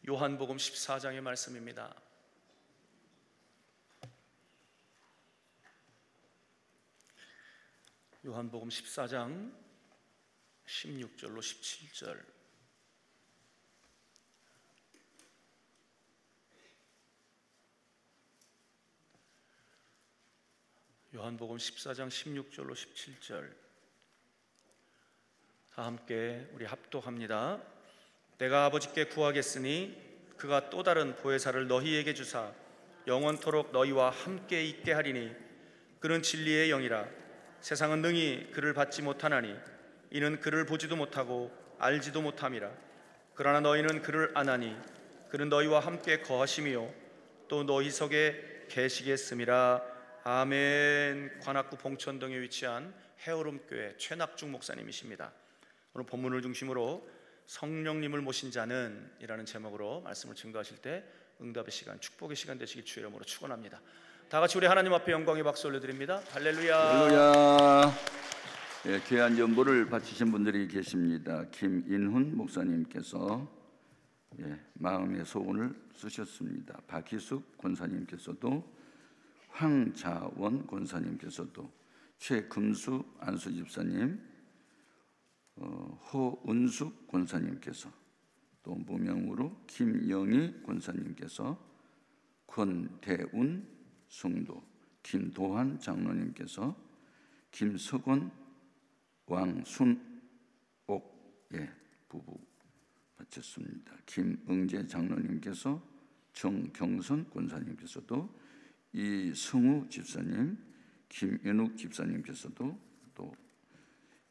요한복음 14장의 말씀입니다. 요한복음 14장 16절로 17절. 요한복음 14장 16절로 17절. 다 함께 우리 합독합니다. 내가 아버지께 구하겠으니 그가 또 다른 보혜사를 너희에게 주사 영원토록 너희와 함께 있게 하리니 그는 진리의 영이라. 세상은 능히 그를 받지 못하나니 이는 그를 보지도 못하고 알지도 못함이라. 그러나 너희는 그를 아나니 그는 너희와 함께 거하심이요 또 너희 속에 계시겠음이라. 아멘. 관악구 봉천동에 위치한 해오름교회 최낙중 목사님이십니다. 오늘 본문을 중심으로 성령님을 모신 자는 이라는 제목으로 말씀을 증거하실 때 응답의 시간, 축복의 시간 되시길 주의 이름으로 축원합니다. 다 같이 우리 하나님 앞에 영광의 박수 올려드립니다. 할렐루야. 할렐루야. 예, 귀한 연보를 바치신 분들이 계십니다. 김인훈 목사님께서 마음의 소원을 쓰셨습니다. 박희숙 권사님께서도, 황자원 권사님께서도, 최금수 안수집사님, 허은숙 권사님께서, 또 무명으로 김영희 권사님께서, 권대운 성도, 김도환 장로님께서, 김석원 왕순옥 부부 바쳤습니다. 김응재 장로님께서, 정경선 권사님께서도, 이승우 집사님, 김윤욱 집사님께서도, 또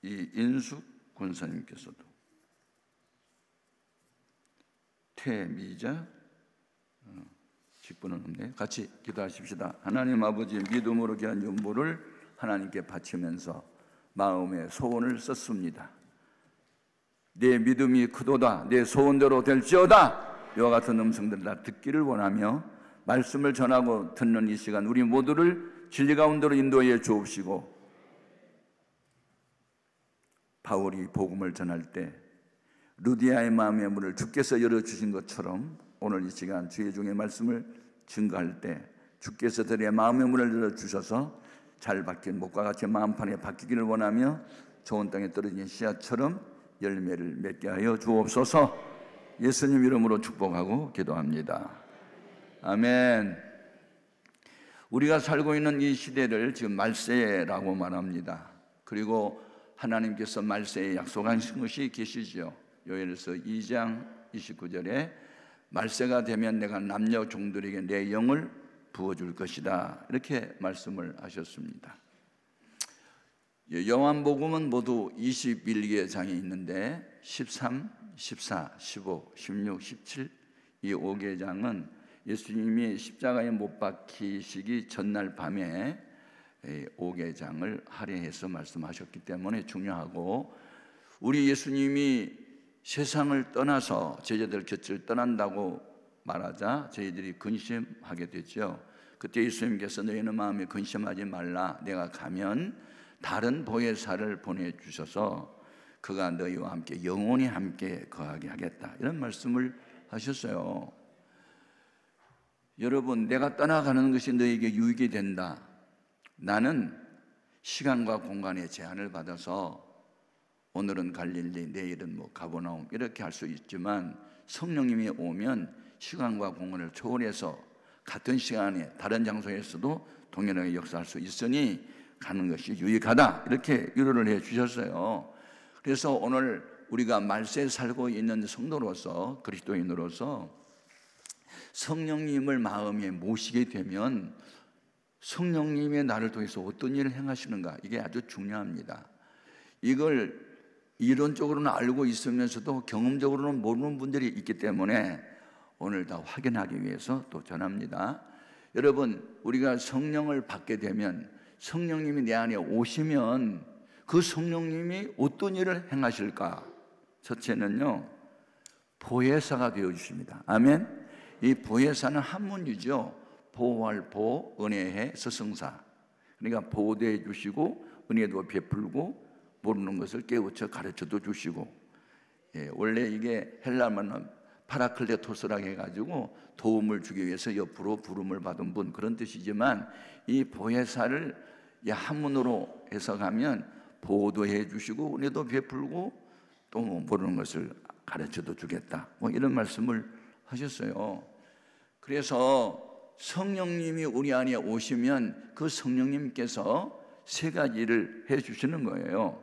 이인숙 권사님께서도, 태미자 직분은 없네요. 같이 기도하십시다. 하나님 아버지, 믿음으로 귀한 연보를 하나님께 바치면서 마음의 소원을 썼습니다. 내 믿음이 크도다, 내 소원대로 될지어다. 이와 같은 음성들 다 듣기를 원하며 말씀을 전하고 듣는 이 시간 우리 모두를 진리 가운데로 인도해 주옵시고, 바울이 복음을 전할 때 루디아의 마음의 문을 주께서 열어주신 것처럼 오늘 이 시간 주의 종의 말씀을 증거할 때 주께서 들의 마음의 문을 열어주셔서 잘 박힌 목과 같이 마음판에 박히기를 원하며 좋은 땅에 떨어진 씨앗처럼 열매를 맺게 하여 주옵소서. 예수님 이름으로 축복하고 기도합니다. 아멘. 우리가 살고 있는 이 시대를 지금 말세라고 말합니다. 그리고 하나님께서 말세에 약속하신 것이 계시지요. 요엘서 2장 29절에 말세가 되면 내가 남녀 종들에게 내 영을 부어줄 것이다, 이렇게 말씀을 하셨습니다. 요한복음은 모두 21개의 장이 있는데 13, 14, 15, 16, 17 이 5개의 장은 예수님이 십자가에 못 박히시기 전날 밤에 5개의 장을 할애해서 말씀하셨기 때문에 중요하고, 우리 예수님이 세상을 떠나서 제자들 곁을 떠난다고 말하자 저희들이 근심하게 됐죠. 그때 예수님께서 너희는 마음에 근심하지 말라, 내가 가면 다른 보혜사를 보내주셔서 그가 너희와 함께 영원히 함께 거하게 하겠다, 이런 말씀을 하셨어요. 여러분, 내가 떠나가는 것이 너에게 유익이 된다. 나는 시간과 공간의 제한을 받아서 오늘은 갈릴리, 내일은 가버나움 이렇게 할 수 있지만 성령님이 오면 시간과 공간을 초월해서 같은 시간에 다른 장소에서도 동일하게 역사할 수 있으니 가는 것이 유익하다, 이렇게 위로를 해 주셨어요. 그래서 오늘 우리가 말세에 살고 있는 성도로서, 그리스도인으로서 성령님을 마음에 모시게 되면 성령님의 나를 통해서 어떤 일을 행하시는가, 이게 아주 중요합니다. 이걸 이론적으로는 알고 있으면서도 경험적으로는 모르는 분들이 있기 때문에 오늘 다 확인하기 위해서 또 전합니다. 여러분, 우리가 성령을 받게 되면, 성령님이 내 안에 오시면 그 성령님이 어떤 일을 행하실까? 첫째는요, 보혜사가 되어주십니다. 아멘. 이 보혜사는 한문이죠. 보호할 보, 은혜의 스승사. 그러니까 보호도 해주시고 은혜도 베풀고 모르는 것을 깨우쳐 가르쳐도 주시고, 원래 이게 헬라말은 파라클레토스라고 해가지고 도움을 주기 위해서 옆으로 부름을 받은 분, 그런 뜻이지만 이 보혜사를 한문으로 해석하면 보호도 해주시고 은혜도 베풀고 또 모르는 것을 가르쳐도 주겠다, 뭐 이런 말씀을 하셨어요. 그래서 성령님이 우리 안에 오시면 그 성령님께서 세 가지를 해주시는 거예요.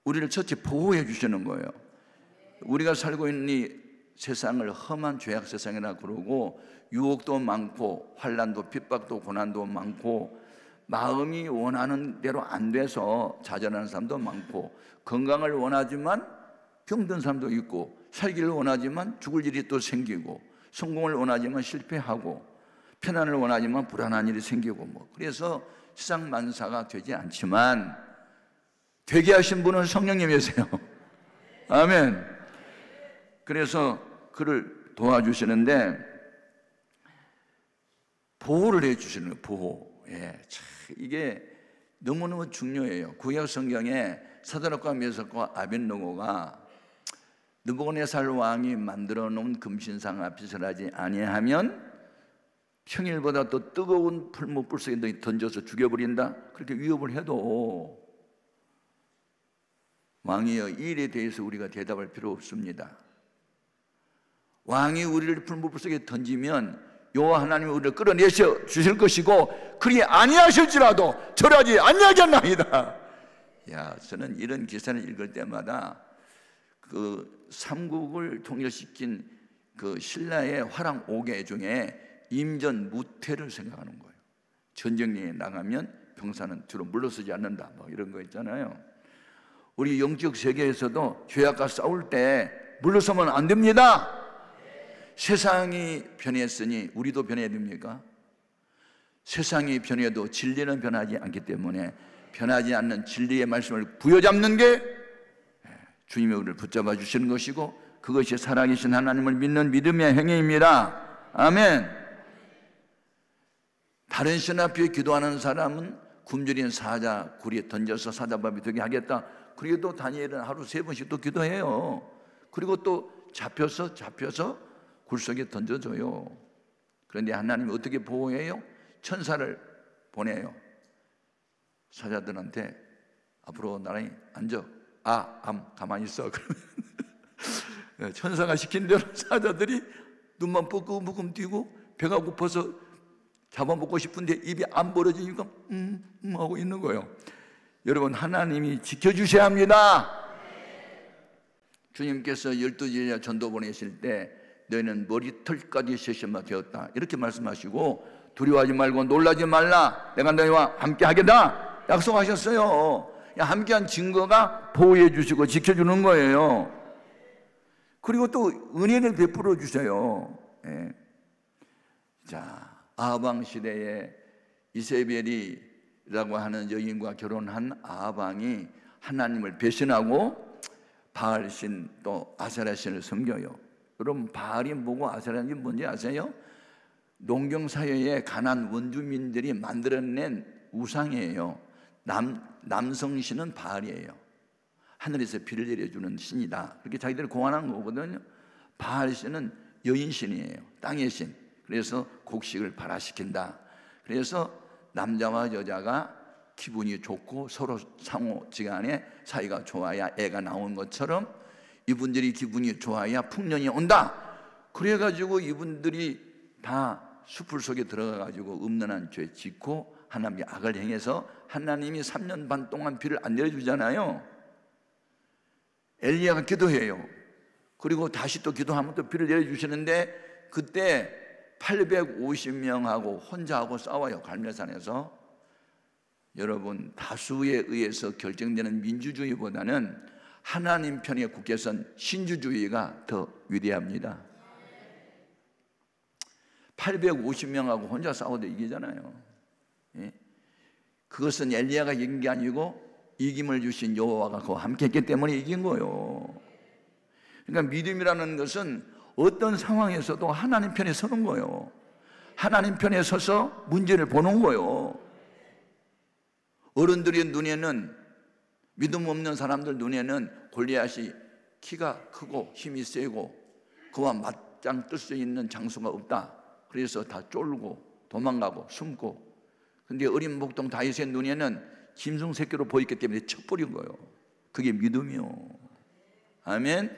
우리를 첫째 보호해 주시는 거예요. 우리가 살고 있는 이 세상을 험한 죄악 세상이라 그러고 유혹도 많고 환난도 핍박도 고난도 많고 마음이 원하는 대로 안 돼서 좌절하는 사람도 많고 건강을 원하지만 병든 사람도 있고 살기를 원하지만 죽을 일이 또 생기고 성공을 원하지만 실패하고 편안을 원하지만 불안한 일이 생기고 뭐 그래서 세상 만사가 되지 않지만 되게 하신 분은 성령님이세요. 아멘. 그래서 그를 도와주시는데 보호를 해주시는 거예요. 보호. 예, 참 이게 너무너무 중요해요. 구약 성경에 사드락과 메삭과 아벳느고가 느부갓네살 왕이 만들어 놓은 금신상 앞에 절하지 아니하면 평일보다 더 뜨거운 풀무불 속에 던져서 죽여버린다, 그렇게 위협을 해도 왕이여 이 일에 대해서 우리가 대답할 필요 없습니다. 왕이 우리를 풀무불 속에 던지면 여호와 하나님이 우리를 끌어내셔 주실 것이고 그리 아니하실지라도 절하지 아니하겠나이다. 야, 저는 이런 기사를 읽을 때마다 그 삼국을 통일시킨 그 신라의 화랑 5개 중에 임전 무태를 생각하는 거예요. 전쟁에 나가면 병사는 뒤로 물러서지 않는다, 뭐 이런 거 있잖아요. 우리 영적 세계에서도 죄악과 싸울 때 물러서면 안 됩니다. 세상이 변했으니 우리도 변해야 됩니까? 세상이 변해도 진리는 변하지 않기 때문에 변하지 않는 진리의 말씀을 부여잡는 게 주님의 우리를 붙잡아 주시는 것이고 그것이 살아계신 하나님을 믿는 믿음의 행위입니다. 아멘. 다른 신 앞에 기도하는 사람은 굶주린 사자 굴에 던져서 사자밥이 되게 하겠다. 그래도 다니엘은 하루 3번씩 또 기도해요. 그리고 또 잡혀서 굴 속에 던져줘요. 그런데 하나님이 어떻게 보호해요? 천사를 보내요. 사자들한테 앞으로 나란히 앉아. 가만히 있어. 그러면 천사가 시킨 대로 사자들이 눈만 뻐끔뻐끔 뛰고 배가 고파서 잡아먹고 싶은데 입이 안 벌어지니까 하고 있는 거예요. 여러분, 하나님이 지켜주셔야 합니다. 주님께서 12제자 전도 보내실 때 너희는 머리털까지 셋이마 되었다 이렇게 말씀하시고 두려워하지 말고 놀라지 말라 내가 너희와 함께 하겠다 약속하셨어요. 함께한 증거가 보호해 주시고 지켜주는 거예요. 그리고 또 은혜를 베풀어 주셔요. 예. 자, 아합 시대에 이세벨이라고 하는 여인과 결혼한 아합 왕이 하나님을 배신하고 바알신 또 아세라신을 섬겨요. 여러분, 바알이 뭐고 아세라신이 뭔지 아세요? 농경사회에 가난 원주민들이 만들어낸 우상이에요. 남성신은 바알이에요. 하늘에서 비를 내려주는 신이다, 그렇게 자기들이 고안한 거거든요. 바알신은 여인신이에요. 땅의 신. 그래서 곡식을 발화시킨다. 그래서 남자와 여자가 기분이 좋고 서로 상호지간에 사이가 좋아야 애가 나온 것처럼 이분들이 기분이 좋아야 풍년이 온다. 그래가지고 이분들이 다 숲을 속에 들어가가지고 음란한 죄 짓고 하나님의 악을 행해서 하나님이 3년 반 동안 비를 안 내려주잖아요. 엘리야가 기도해요. 그리고 다시 또 기도하면 또 비를 내려주시는데 그때 850명하고 혼자하고 싸워요. 갈멜산에서. 여러분, 다수에 의해서 결정되는 민주주의보다는 하나님 편에 굳게 선 신주주의가 더 위대합니다. 850명하고 혼자 싸워도 이기잖아요. 예? 그것은 엘리야가 이긴 게 아니고 이김을 주신 여호와가 그와 함께 했기 때문에 이긴 거예요. 그러니까 믿음이라는 것은 어떤 상황에서도 하나님 편에 서는 거예요. 하나님 편에 서서 문제를 보는 거예요. 어른들의 눈에는, 믿음 없는 사람들 눈에는 골리앗이 키가 크고 힘이 세고 그와 맞짱 뜰 수 있는 장소가 없다. 그래서 다 쫄고 도망가고 숨고. 근데 어린 목동 다윗의 눈에는 짐승 새끼로 보였기 때문에 쳐버린 거예요. 그게 믿음이요. 아멘.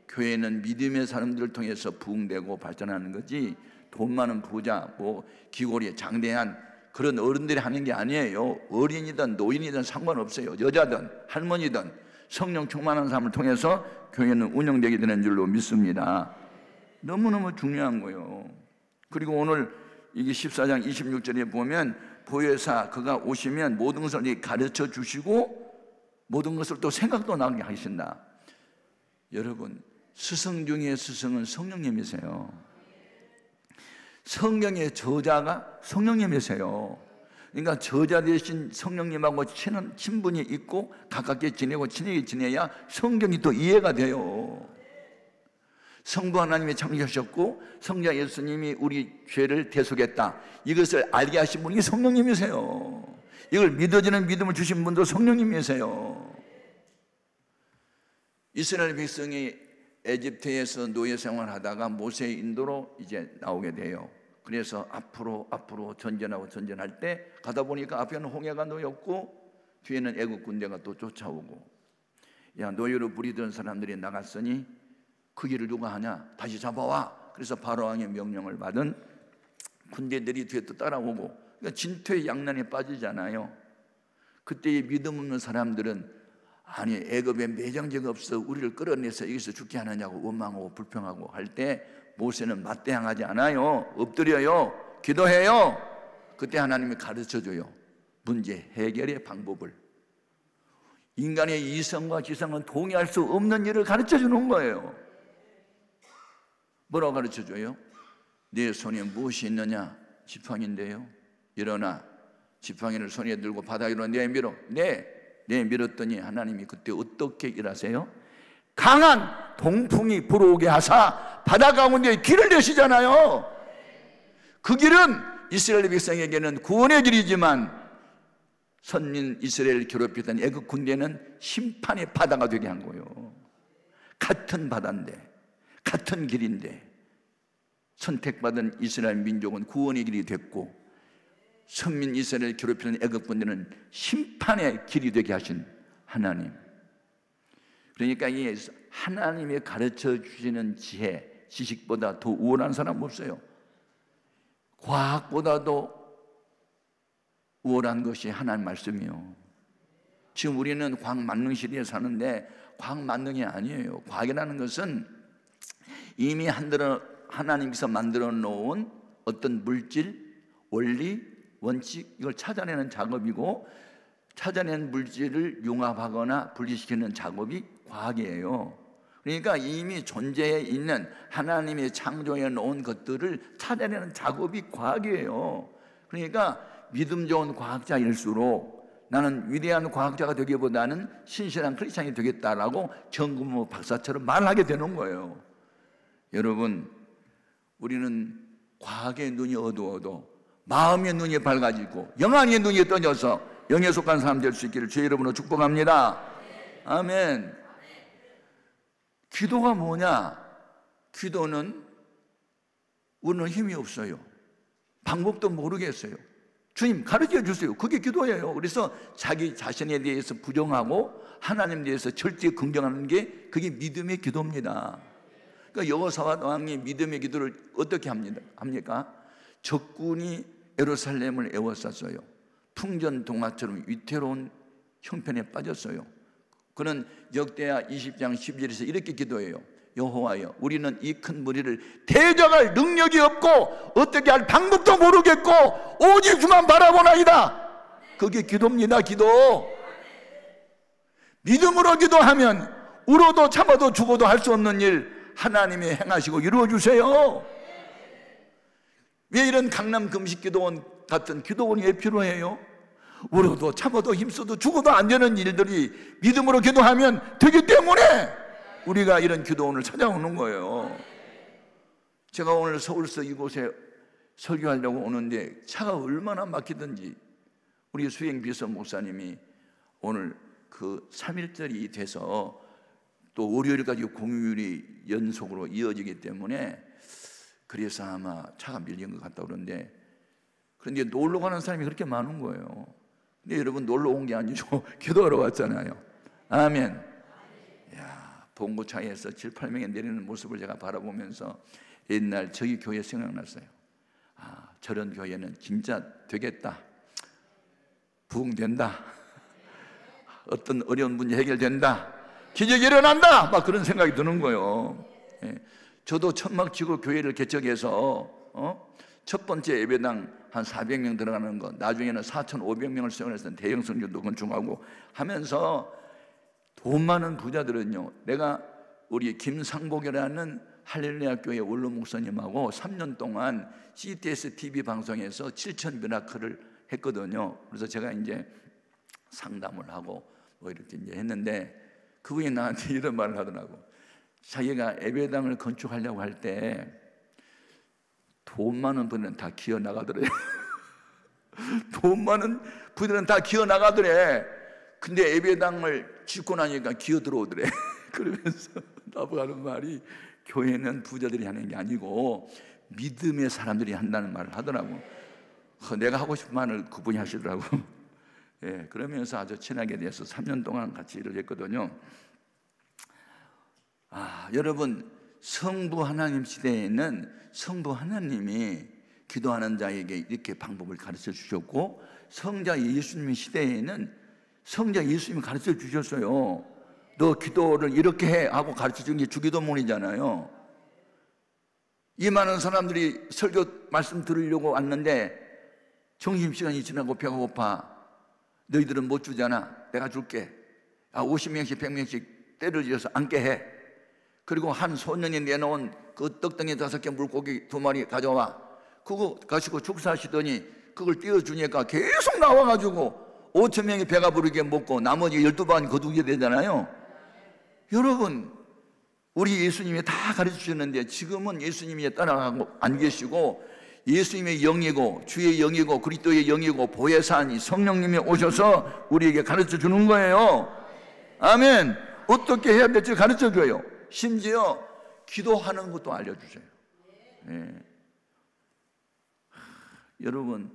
교회는 믿음의 사람들을 통해서 부흥되고 발전하는 거지, 돈 많은 부자, 귀골이 장대한 그런 어른들이 하는 게 아니에요. 어린이든 노인이든 상관없어요. 여자든 할머니든 성령 충만한 사람을 통해서 교회는 운영되게 되는 줄로 믿습니다. 너무너무 중요한 거예요. 그리고 오늘 이게 14장 26절에 보면 보혜사 그가 오시면 모든 것을 가르쳐 주시고 모든 것을 또 생각도 나게 하신다. 여러분, 스승 중에 스승은 성령님이세요. 성경의 저자가 성령님이세요. 그러니까 저자 대신 성령님하고 친분이 있고 가깝게 지내고 친하게 지내야 성경이 또 이해가 돼요. 성부 하나님이 창조하셨고 성자 예수님이 우리 죄를 대속했다, 이것을 알게 하신 분이 성령님이세요. 이걸 믿어지는 믿음을 주신 분도 성령님이세요. 이스라엘 백성이 에집트에서 노예 생활하다가 모세의 인도로 이제 나오게 돼요. 그래서 앞으로 전전할 때 가다 보니까 앞에는 홍해가 놓였고 뒤에는 애국 군대가 또 쫓아오고, 야, 노예로 부리던 사람들이 나갔으니 그 길을 누가 하냐, 다시 잡아와. 그래서 바로왕의 명령을 받은 군대들이 뒤에 또 따라오고, 그러니까 진퇴 양난에 빠지잖아요. 그때의 믿음 없는 사람들은 아니 애굽에 매장제가 없어 우리를 끌어내서 여기서 죽게 하느냐고 원망하고 불평하고 할 때 모세는 맞대항하지 않아요. 엎드려요. 기도해요. 그때 하나님이 가르쳐줘요. 문제 해결의 방법을. 인간의 이성과 지성은 동의할 수 없는 일을 가르쳐주는 거예요. 뭐라고 가르쳐줘요? 네 손에 무엇이 있느냐? 지팡이인데요. 일어나 지팡이를 손에 들고 바다 위로 내밀어. 내밀었더니 하나님이 그때 어떻게 일하세요? 강한 동풍이 불어오게 하사 바다 가운데 길을 내시잖아요. 그 길은 이스라엘 백성에게는 구원의 길이지만 선민 이스라엘을 괴롭히던 애국 군대는 심판의 바다가 되게 한 거예요. 같은 바다인데 같은 길인데 선택받은 이스라엘 민족은 구원의 길이 됐고 선민 이스라엘을 괴롭히는 애국 군대는 심판의 길이 되게 하신 하나님. 그러니까 이 하나님이 가르쳐 주시는 지혜, 지식보다 더 우월한 사람 없어요. 과학보다도 우월한 것이 하나님 말씀이요. 지금 우리는 과학 만능 시대에 사는데 과학 만능이 아니에요. 과학이라는 것은 이미 하나님께서 만들어 놓은 어떤 물질, 원리, 원칙, 이걸 찾아내는 작업이고, 찾아낸 물질을 융합하거나 분리시키는 작업이 과학이에요. 그러니까 이미 존재해 있는 하나님이 창조해 놓은 것들을 찾아내는 작업이 과학이에요. 그러니까 믿음 좋은 과학자일수록 나는 위대한 과학자가 되기보다는 신실한 크리스찬이 되겠다라고 정근모 박사처럼 말하게 되는 거예요. 여러분, 우리는 과학의 눈이 어두워도 마음의 눈이 밝아지고 영안의 눈이 떠져서 영에 속한 사람 될 수 있기를 주의 이름으로 축복합니다. 아멘. 기도가 뭐냐? 기도는 우리는 힘이 없어요. 방법도 모르겠어요. 주님 가르쳐 주세요. 그게 기도예요. 그래서 자기 자신에 대해서 부정하고 하나님에 대해서 절대 긍정하는 게 그게 믿음의 기도입니다. 그러니까 여호사밧 왕이 믿음의 기도를 어떻게 합니까? 적군이 예루살렘을 에워쌌어요. 풍전동화처럼 위태로운 형편에 빠졌어요. 그는 역대하 20장 12절에서 이렇게 기도해요. 여호와여, 우리는 이 큰 무리를 대적할 능력이 없고 어떻게 할 방법도 모르겠고 오직 주만 바라보나이다. 그게 기도입니다. 기도. 믿음으로 기도하면 울어도 참아도 죽어도 할 수 없는 일 하나님이 행하시고 이루어주세요. 왜 이런 강남 금식기도원 같은 기도원이 왜 필요해요? 울어도 참아도 힘써도 죽어도 안 되는 일들이 믿음으로 기도하면 되기 때문에 우리가 이런 기도원을 찾아오는 거예요. 제가 오늘 서울서 이곳에 설교하려고 오는데 차가 얼마나 막히던지 우리 수행 비서 목사님이 오늘 그 3일절이 돼서 또 월요일까지 공휴일이 연속으로 이어지기 때문에 그래서 아마 차가 밀린 것 같다 그러는데, 그런데 놀러 가는 사람이 그렇게 많은 거예요. 근데 여러분, 놀러 온 게 아니죠. 기도하러 왔잖아요. 아멘. 야, 봉고차에서 7, 8명이 내리는 모습을 제가 바라보면서 옛날 저희 교회 생각났어요. 아, 저런 교회는 진짜 되겠다, 부흥된다, 어떤 어려운 문제 해결된다, 기적이 일어난다, 막 그런 생각이 드는 거예요. 예. 저도 천막 치고 교회를 개척해서 첫 번째 예배당 한 400명 들어가는 거, 나중에는 4,500명을 수용해서 대형 성전도 건축하고 하면서 돈 많은 부자들은요, 내가 우리 김상복이라는 할렐루야 교회 원로 목사님하고 3년 동안 CTS TV 방송에서 7천 미라클을 했거든요. 그래서 제가 이제 상담을 하고 뭐 이렇게 이제 했는데, 그분이 나한테 이런 말을 하더라고. 자기가 예배당을 건축하려고 할 때 돈 많은 분들은 다 기어 나가더래. 돈 많은 분들은 다 기어 나가더래. 근데 예배당을 짓고 나니까 기어 들어오더래. 그러면서 나보고 하는 말이, 교회는 부자들이 하는 게 아니고 믿음의 사람들이 한다는 말을 하더라고. 내가 하고 싶은 말을 그분이 하시더라고. 예, 그러면서 아주 친하게 돼서 3년 동안 같이 일을 했거든요. 아, 여러분, 성부 하나님 시대에는 성부 하나님이 기도하는 자에게 이렇게 방법을 가르쳐 주셨고, 성자 예수님 시대에는 성자 예수님이 가르쳐 주셨어요. 너 기도를 이렇게 해 하고 가르쳐 준 게 주기도문이잖아요. 이 많은 사람들이 설교 말씀 들으려고 왔는데 점심시간이 지나고 배가 고파. 너희들은 못 주잖아. 내가 줄게. 50명씩 100명씩 때를 지어서 앉게 해. 그리고 한 소년이 내놓은 그 떡덩이 5개, 물고기 2마리 가져와. 그거 가지고 축사하시더니 그걸 띄워주니까 계속 나와가지고 5,000명이 배가 부르게 먹고 나머지 12반 거두게 되잖아요. 여러분, 우리 예수님이 다 가르쳐 주셨는데 지금은 예수님이 따라가고 안 계시고, 예수님의 영이고 주의 영이고 그리스도의 영이고 보혜사니 성령님이 오셔서 우리에게 가르쳐 주는 거예요. 아멘. 어떻게 해야 될지 가르쳐 줘요. 심지어 기도하는 것도 알려주세요. 네. 여러분,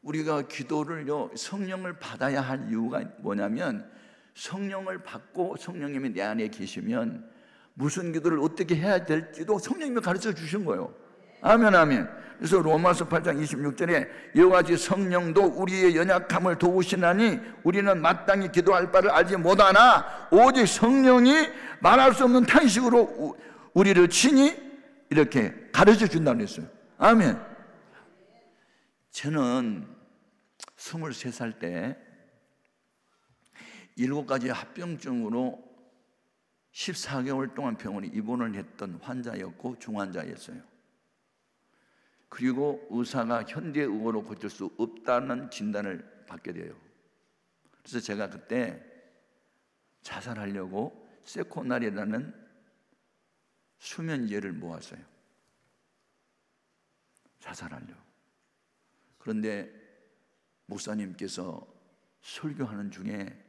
우리가 기도를요, 성령을 받아야 할 이유가 뭐냐면, 성령을 받고 성령님이 내 안에 계시면 무슨 기도를 어떻게 해야 될지도 성령님이 가르쳐 주신 거예요. 아멘, 아멘. 그래서 로마서 8장 26절에 이와 같이 성령도 우리의 연약함을 도우시나니 우리는 마땅히 기도할 바를 알지 못하나 오직 성령이 말할 수 없는 탄식으로 우리를 친히 이렇게 가르쳐 준다고 했어요. 아멘. 저는 23살 때 7가지 합병증으로 14개월 동안 병원에 입원을 했던 환자였고 중환자였어요. 그리고 의사가 현대의학으로 고칠 수 없다는 진단을 받게 돼요. 그래서 제가 그때 자살하려고 세코날이라는 수면제를 모았어요. 자살하려고. 그런데 목사님께서 설교하는 중에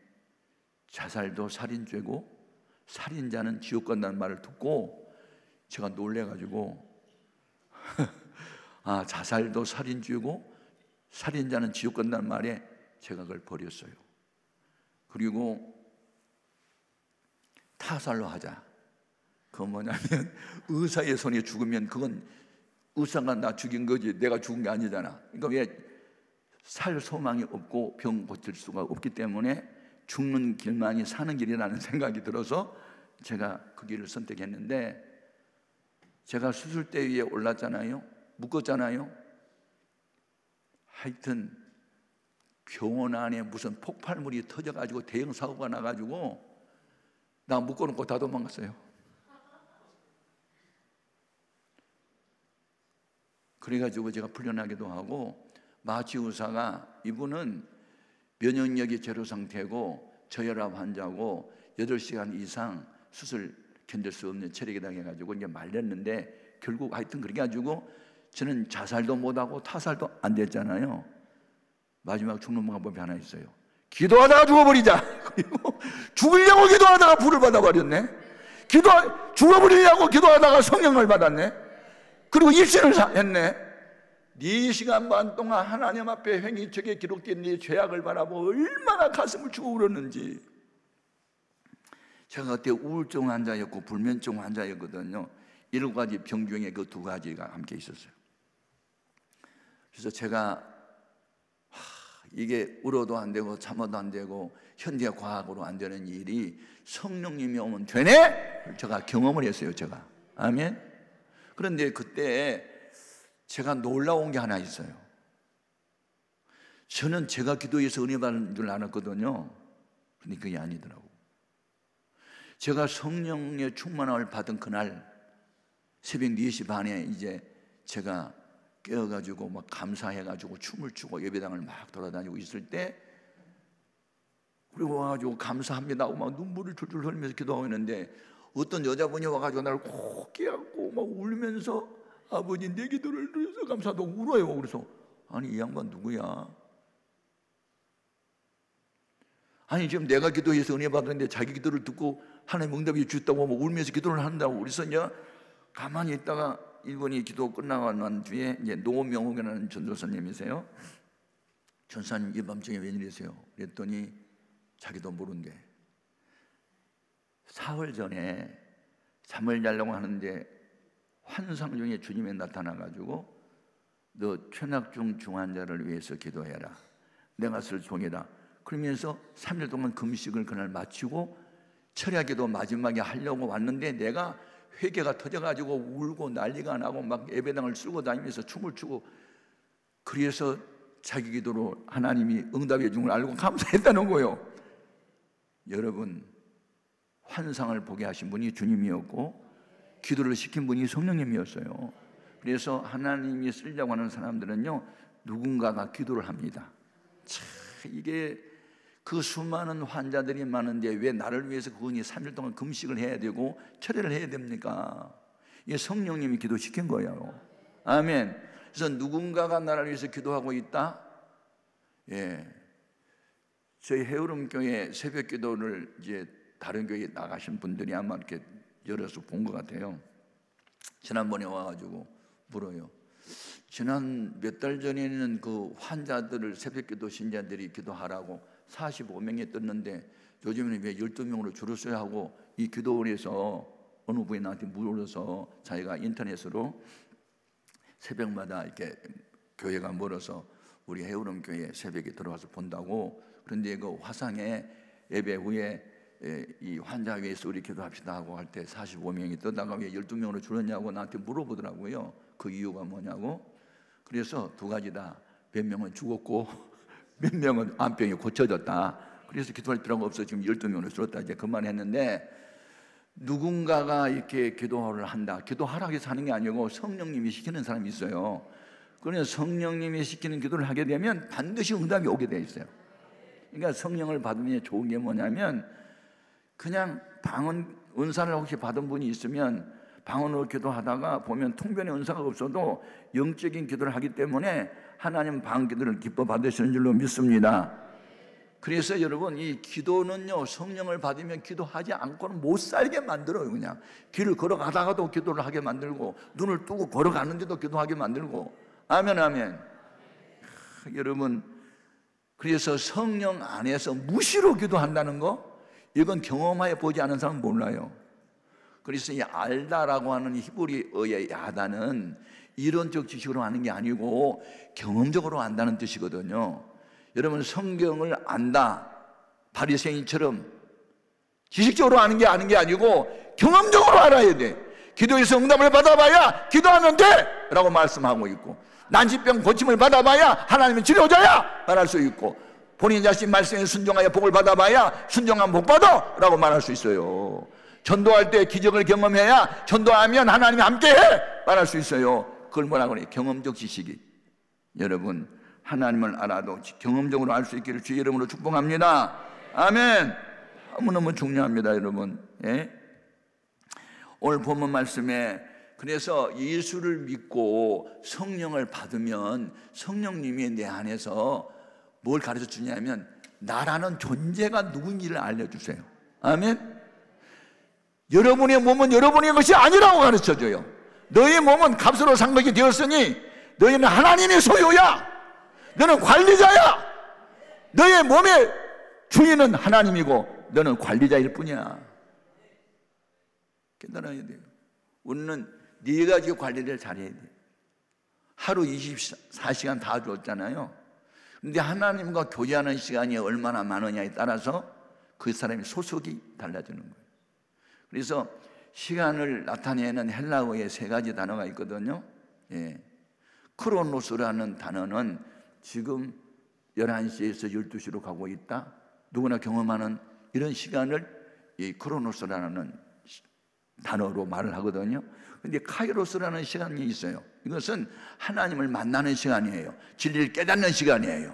자살도 살인죄고 살인자는 지옥 간다는 말을 듣고 제가 놀래가지고 아, 자살도 살인죄고 살인자는 지옥 간다는 말에 제가 그걸 버렸어요. 그리고 타살로 하자. 그건 뭐냐면 의사의 손에 죽으면 그건 의사가 나 죽인 거지 내가 죽은 게 아니잖아. 그러니까 왜 살 소망이 없고 병 고칠 수가 없기 때문에 죽는 길만이 사는 길이라는 생각이 들어서 제가 그 길을 선택했는데, 제가 수술대 위에 올랐잖아요. 묶었잖아요. 하여튼 병원 안에 무슨 폭발물이 터져가지고 대형 사고가 나가지고 나 묶어놓고 다 도망갔어요. 그래가지고 제가 풀려나기도 하고, 마취 의사가 이분은 면역력이 제로 상태고 저혈압 환자고 8시간 이상 수술 견딜 수 없는 체력이다 해가지고 이제 말렸는데, 결국 하여튼 그렇게 해가지고 저는 자살도 못하고 타살도 안 됐잖아요. 마지막 죽는 방법이 하나 있어요. 기도하다가 죽어버리자. 그리고 죽으려고 기도하다가 불을 받아버렸네. 죽어버리려고 기도하다가 성령을 받았네. 그리고 입신을 했네. 4시간 반 동안 하나님 앞에 행위책에 기록된 네 죄악을 바라보고 얼마나 가슴을 주고 울었는지. 제가 그때 우울증 환자였고 불면증 환자였거든요. 7가지 병 중에 그 2가지가 함께 있었어요. 그래서 제가 이게 울어도 안 되고 참아도 안 되고 현대 과학으로 안 되는 일이 성령님이 오면 되네? 제가 경험을 했어요. 제가. 아멘. 그런데 그때 제가 놀라운 게 하나 있어요. 저는 제가 기도해서 은혜 받는 줄 알았거든요. 근데 그게 아니더라고. 제가 성령의 충만함을 받은 그날 새벽 4시 반에 이제 제가 깨어가지고 막 감사해가지고 춤을 추고 예배당을 막 돌아다니고 있을 때, 그리고 와가지고 감사합니다 하고 막 눈물을 줄줄 흘리면서 기도하고 있는데 어떤 여자분이 와가지고 나를 꼭 깨안고 막 울면서 아버지 내 기도를 들어서 감사하다고 울어요. 그래서 아니 이 양반 누구야? 아니 지금 내가 기도해서 은혜 받았는데 자기 기도를 듣고 하나님 응답이 주셨다고 뭐 울면서 기도를 한다고. 그래서 이제 가만히 있다가 이분이 기도 끝나고 난 뒤에 이제 노명옥이라는 전도사님이세요. 전사님 이 밤중에 웬일이세요? 그랬더니 자기도 모른대. 사흘 전에 잠을 자려고 하는데 환상 중에 주님이 나타나가지고 너 최낙중 중환자를 위해서 기도해라. 내가 쓸 종이다. 그러면서 3일 동안 금식을 그날 마치고 철야기도 마지막에 하려고 왔는데 내가 회개가 터져가지고 울고 난리가 나고 막 예배당을 쓸고 다니면서 춤을 추고, 그래서 자기 기도로 하나님이 응답해 준 걸 알고 감사했다는 거예요. 여러분, 환상을 보게 하신 분이 주님이었고 기도를 시킨 분이 성령님이었어요. 그래서 하나님이 쓰려고 하는 사람들은요, 누군가가 기도를 합니다. 참, 이게 그 수많은 환자들이 많은데 왜 나를 위해서 그분이 3일 동안 금식을 해야 되고 철회를 해야 됩니까? 이게 성령님이 기도시킨 거예요. 아멘. 그래서 누군가가 나를 위해서 기도하고 있다. 예, 저희 해오름교회 새벽 기도를 이제 다른 교회에 나가신 분들이 아마 이렇게 열어서 본 것 같아요. 지난번에 와가지고 물어요. 지난 몇 달 전에는 그 환자들을 새벽 기도 신자들이 기도하라고 45명이 떴는데 요즘에는 왜 12명으로 줄었어야 하고, 이 기도원에서 어느 분이 나한테 물어서 자기가 인터넷으로 새벽마다 이렇게 교회가 멀어서 우리 해오름 교회 새벽에 들어가서 본다고. 그런데 그 화상에 예배 후에 이 환자 위해서 우리 기도합시다 하고 할 때 45명이 떠다가 왜 12명으로 줄었냐고 나한테 물어보더라고요. 그 이유가 뭐냐고. 그래서 2가지다. 몇 명은 죽었고 몇 명은 암병이 고쳐졌다. 그래서 기도할 필요가 없어 지금 12명으로 줄었다. 이제 그만했는데, 누군가가 이렇게 기도를 한다. 기도하라고 해서 하는 게 아니고 성령님이 시키는 사람이 있어요. 그러면 성령님이 시키는 기도를 하게 되면 반드시 응답이 오게 돼 있어요. 그러니까 성령을 받으면 좋은 게 뭐냐면, 그냥 방언 은사를 혹시 받은 분이 있으면 방언으로 기도하다가 보면 통변의 은사가 없어도 영적인 기도를 하기 때문에 하나님 방언 기도를 기뻐 받으시는 줄로 믿습니다. 그래서 여러분, 이 기도는요, 성령을 받으면 기도하지 않고는 못 살게 만들어요. 그냥 길을 걸어가다가도 기도를 하게 만들고, 눈을 뜨고 걸어가는데도 기도하게 만들고. 아멘, 아멘. 여러분, 그래서 성령 안에서 무시로 기도한다는 거, 이건 경험하여 보지 않은 사람은 몰라요. 그래서 이 알다라고 하는 히브리어의 야다는 이론적 지식으로 하는 게 아니고 경험적으로 안다는 뜻이거든요. 여러분, 성경을 안다, 바리새인처럼 지식적으로 아는 게 아니고 경험적으로 알아야 돼. 기도해서 응답을 받아봐야 기도하면 돼 라고 말씀하고 있고, 난치병 고침을 받아봐야 하나님은 치료자야 말할 수 있고, 본인 자신 말씀에 순종하여 복을 받아봐야 순종한 복 받아 라고 말할 수 있어요. 전도할 때 기적을 경험해야 전도하면 하나님이 함께해 말할 수 있어요. 그걸 뭐라고 그래? 경험적 지식이. 여러분, 하나님을 알아도 경험적으로 알 수 있기를 주의 이름으로 축복합니다. 아멘. 너무너무 중요합니다, 여러분. 예? 오늘 본문 말씀에, 그래서 예수를 믿고 성령을 받으면 성령님이 내 안에서 뭘 가르쳐 주냐면 나라는 존재가 누군지를 알려주세요. 아멘. 여러분의 몸은 여러분의 것이 아니라고 가르쳐줘요. 너의 몸은 값으로 산 것이 되었으니 너희는 하나님의 소유야. 너는 관리자야. 너의 몸의 주인은 하나님이고 너는 관리자일 뿐이야. 깨달아야 돼요. 우리는 네 가지 관리를 잘해야 돼요. 하루 24시간 다 줬잖아요. 근데 하나님과 교제하는 시간이 얼마나 많으냐에 따라서 그 사람의 소속이 달라지는 거예요. 그래서 시간을 나타내는 헬라어에 세 가지 단어가 있거든요. 예. 크로노스라는 단어는 지금 11시에서 12시로 가고 있다. 누구나 경험하는 이런 시간을 이 크로노스라는 단어로 말을 하거든요. 근데 카이로스라는 시간이 있어요. 이것은 하나님을 만나는 시간이에요. 진리를 깨닫는 시간이에요.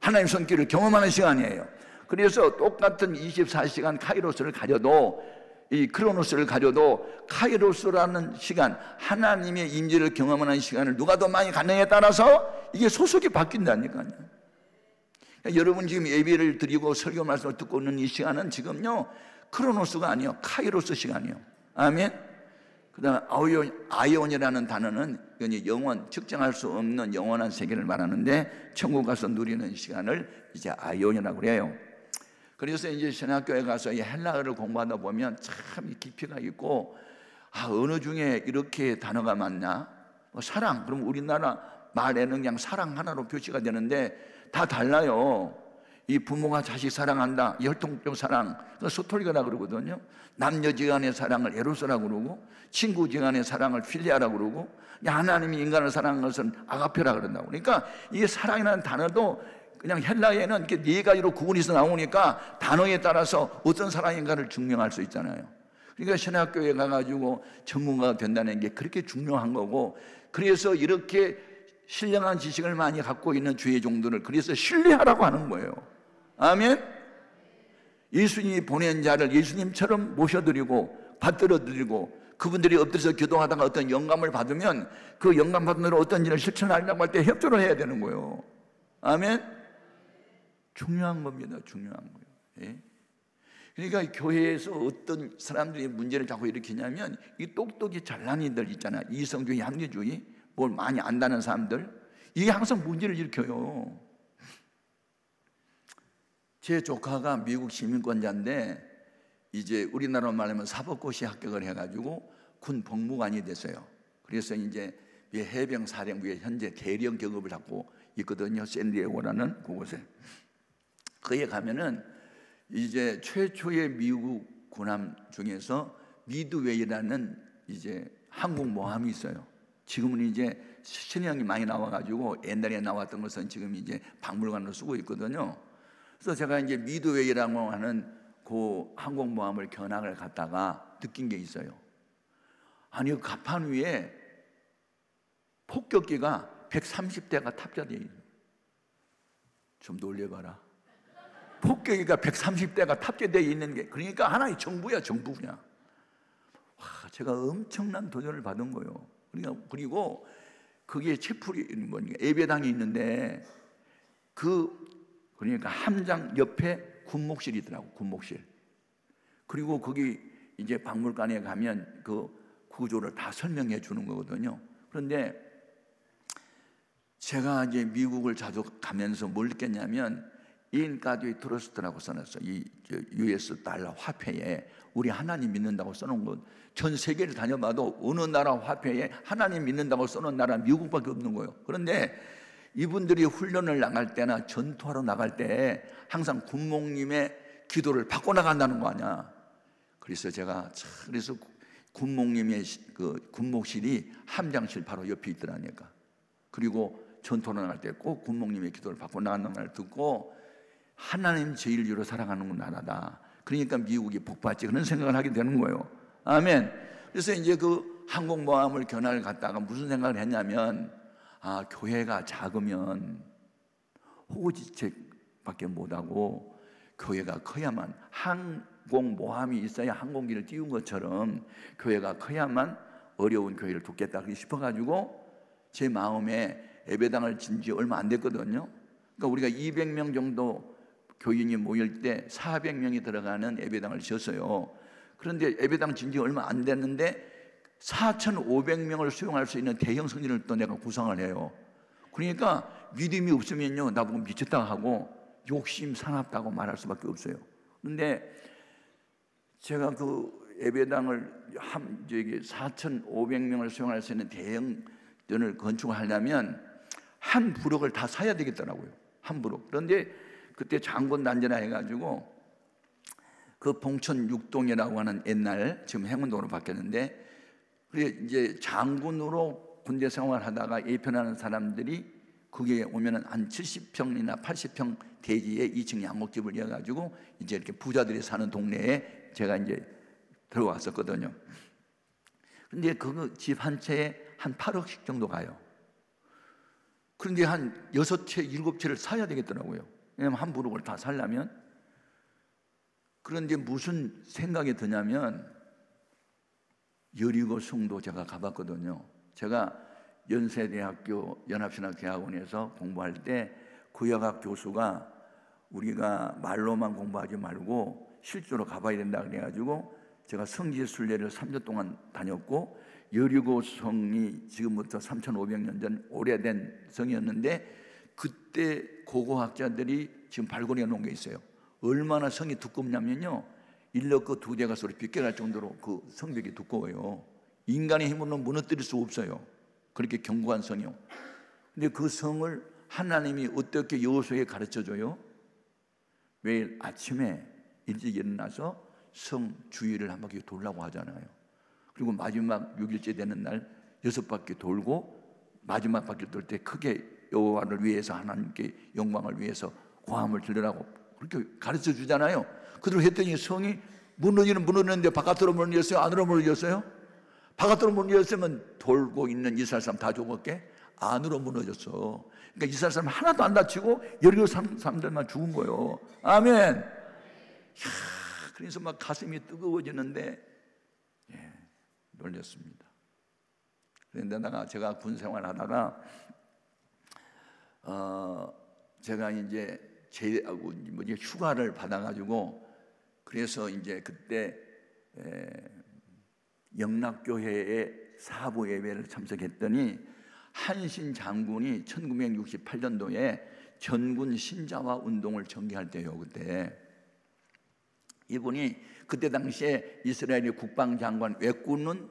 하나님 손길을 경험하는 시간이에요. 그래서 똑같은 24시간 카이로스를 가져도, 이 크로노스를 가져도 카이로스라는 시간, 하나님의 임재를 경험하는 시간을 누가 더 많이 갖느냐에 따라서 이게 소속이 바뀐다니까요. 그러니까 여러분 지금 예배를 드리고 설교 말씀을 듣고 있는 이 시간은 지금요 크로노스가 아니에요. 카이로스 시간이에요. 아멘. 그 다음 아이온이라는 단어는 영원, 측정할 수 없는 영원한 세계를 말하는데 천국 가서 누리는 시간을 이제 아이온이라고 그래요. 그래서 이제 신학교에 가서 이 헬라어를 공부하다 보면 참 깊이가 있고, 어느 중에 이렇게 단어가 많냐? 사랑, 그럼 우리나라 말에는 그냥 사랑 하나로 표시가 되는데 다 달라요. 이 부모가 자식 사랑한다, 혈통적 사랑, 소톨리가라 그러거든요. 남녀지간의 사랑을 에로스라고 그러고, 친구지간의 사랑을 필리아라고 그러고, 하나님이 인간을 사랑한 것은 아가페라 그런다고. 그러니까 이 사랑이라는 단어도 그냥 헬라어에는 이렇게 네 가지로 구분해서 나오니까 단어에 따라서 어떤 사랑인가를 증명할 수 있잖아요. 그러니까 신학교에 가가지고 전문가가 된다는 게 그렇게 중요한 거고, 그래서 이렇게 신령한 지식을 많이 갖고 있는 주의 종들을 그래서 신뢰하라고 하는 거예요. 아멘. 예수님이 보낸 자를 예수님처럼 모셔드리고 받들어드리고, 그분들이 엎드려서 기도하다가 어떤 영감을 받으면 그 영감 받은 대로 어떤 일을 실천하려고 할 때 협조를 해야 되는 거예요. 아멘. 중요한 겁니다. 중요한 거예요. 예? 그러니까 교회에서 어떤 사람들이 문제를 자꾸 일으키냐면 이 똑똑이 잘난 이들 있잖아요. 이성주의, 합리주의, 뭘 많이 안다는 사람들, 이게 항상 문제를 일으켜요. 제 조카가 미국 시민권자인데 이제 우리나라로 말하면 사법고시 합격을 해가지고 군 복무관이 됐어요. 그래서 이제 해병 사령부에 현재 대령 계급을 잡고 있거든요. 샌디에고라는 그곳에. 거기에 가면은 이제 최초의 미국 군함 중에서 미드웨이라는 이제 항공모함이 있어요. 지금은 이제 신형이 많이 나와가지고 옛날에 나왔던 것은 지금 이제 박물관으로 쓰고 있거든요. 그래서 제가 이제 미드웨이라고 하는 그 항공모함을 견학을 갔다가 느낀 게 있어요. 아니, 그 갑판 위에 폭격기가 130대가 탑재되어 있어요. 좀 놀려봐라. 폭격기가 130대가 탑재되어 있는 게, 그러니까 하나의 정부야, 정부 그냥. 와, 제가 엄청난 도전을 받은 거예요. 그리고 거기에 채플이 뭐냐, 예배당이 있는데 그러니까 함장 옆에 군목실이 있더라고, 군목실. 그리고 거기 이제 박물관에 가면 그 구조를 다 설명해 주는 거거든요. 그런데 제가 이제 미국을 자주 가면서 뭘 느꼈냐면 In God We Trust라고 써놨어. 이 US 달러 화폐에 우리 하나님 믿는다고 써놓은 것. 전 세계를 다녀봐도 어느 나라 화폐에 하나님 믿는다고 써놓은 나라 미국밖에 없는 거예요. 그런데 이분들이 훈련을 나갈 때나 전투하러 나갈 때 항상 군목님의 기도를 받고 나간다는 거 아니야. 그래서 제가 그래서 군목님의 그 군목실이 함장실 바로 옆에 있더라니까. 그리고 전투하러 나갈 때 꼭 군목님의 기도를 받고 나간다는 말을 듣고 하나님 제1유로 사랑하는 나라다. 그러니까 미국이 복받지, 그런 생각을 하게 되는 거예요. 아멘. 그래서 이제 그 항공모함을 견학을 갔다가 무슨 생각을 했냐면, 교회가 작으면 호구지책밖에 못하고 교회가 커야만, 항공모함이 있어야 항공기를 띄운 것처럼 교회가 커야만 어려운 교회를 돕겠다 싶어가지고 제 마음에 예배당을 진 지 얼마 안 됐거든요. 그러니까 우리가 200명 정도 교인이 모일 때 400명이 들어가는 예배당을 지었어요. 그런데 예배당 진지 얼마 안 됐는데 4,500명을 수용할 수 있는 대형 성전을 또 내가 구상을 해요. 그러니까 믿음이 없으면요, 나보고 미쳤다 하고 욕심 사납다고 말할 수밖에 없어요. 그런데 제가 그 예배당을 4,500명을 수용할 수 있는 대형전을 건축하려면 한 부록을 다 사야 되겠더라고요. 한 부록. 그런데 그때 장군 단지라 해가지고 그 봉천 6동이라고 하는 옛날, 지금 행운동으로 바뀌었는데, 그게 이제 장군으로 군대 생활하다가 예편하는 사람들이 거기에 오면은 한 70평이나 80평 대지에 2층 양옥집을 이어가지고 이제 이렇게 부자들이 사는 동네에 제가 이제 들어왔었거든요. 근데 그 집 한 채에 한 8억씩 정도 가요. 그런데 한 6채, 7채를 사야 되겠더라고요. 왜냐면 한 부록을 다 살려면. 그런데 무슨 생각이 드냐면, 여리고 성도 제가 가봤거든요. 제가 연세대학교 연합신학대학원에서 공부할 때 구역학 교수가 우리가 말로만 공부하지 말고 실제로 가봐야 된다 그래가지고 제가 성지순례를 3년 동안 다녔고, 여리고 성이 지금부터 3,500년 전 오래된 성이었는데 그때 고고학자들이 지금 발굴해 놓은 게 있어요. 얼마나 성이 두껍냐면요, 일러거 2대가 소리 비껴날 정도로 그 성벽이 두꺼워요. 인간의 힘으로는 무너뜨릴 수 없어요. 그렇게 견고한 성이요. 근데 그 성을 하나님이 어떻게 여호수아에게 가르쳐줘요? 매일 아침에 일찍 일어나서 성 주위를 한 바퀴 돌라고 하잖아요. 그리고 마지막 6일째 되는 날 6바퀴 돌고 마지막 바퀴 돌 때 크게 여호와를 위해서, 하나님께 영광을 위해서 고함을 들으라고 그렇게 가르쳐 주잖아요. 그대로 했더니 성이 무너지는데 바깥으로 무너졌어요? 안으로 무너졌어요? 바깥으로 무너졌으면 돌고 있는 이스라엘 사람 다 죽었게? 안으로 무너졌어. 그러니까 이스라엘 사람 하나도 안 다치고 여리고 사람들만 죽은 거예요. 아멘. 이야, 그래서 막 가슴이 뜨거워지는데, 예, 놀렸습니다. 그런데다가 제가 군 생활하다가 제가 이제 휴가를 받아가지고, 그래서 이제 그때 영락교회의 사부 예배를 참석했더니 한신 장군이 1968년도에 전군 신자화 운동을 전개할 때요. 그때 이분이 그때 당시에 이스라엘의 국방장관 외꾸는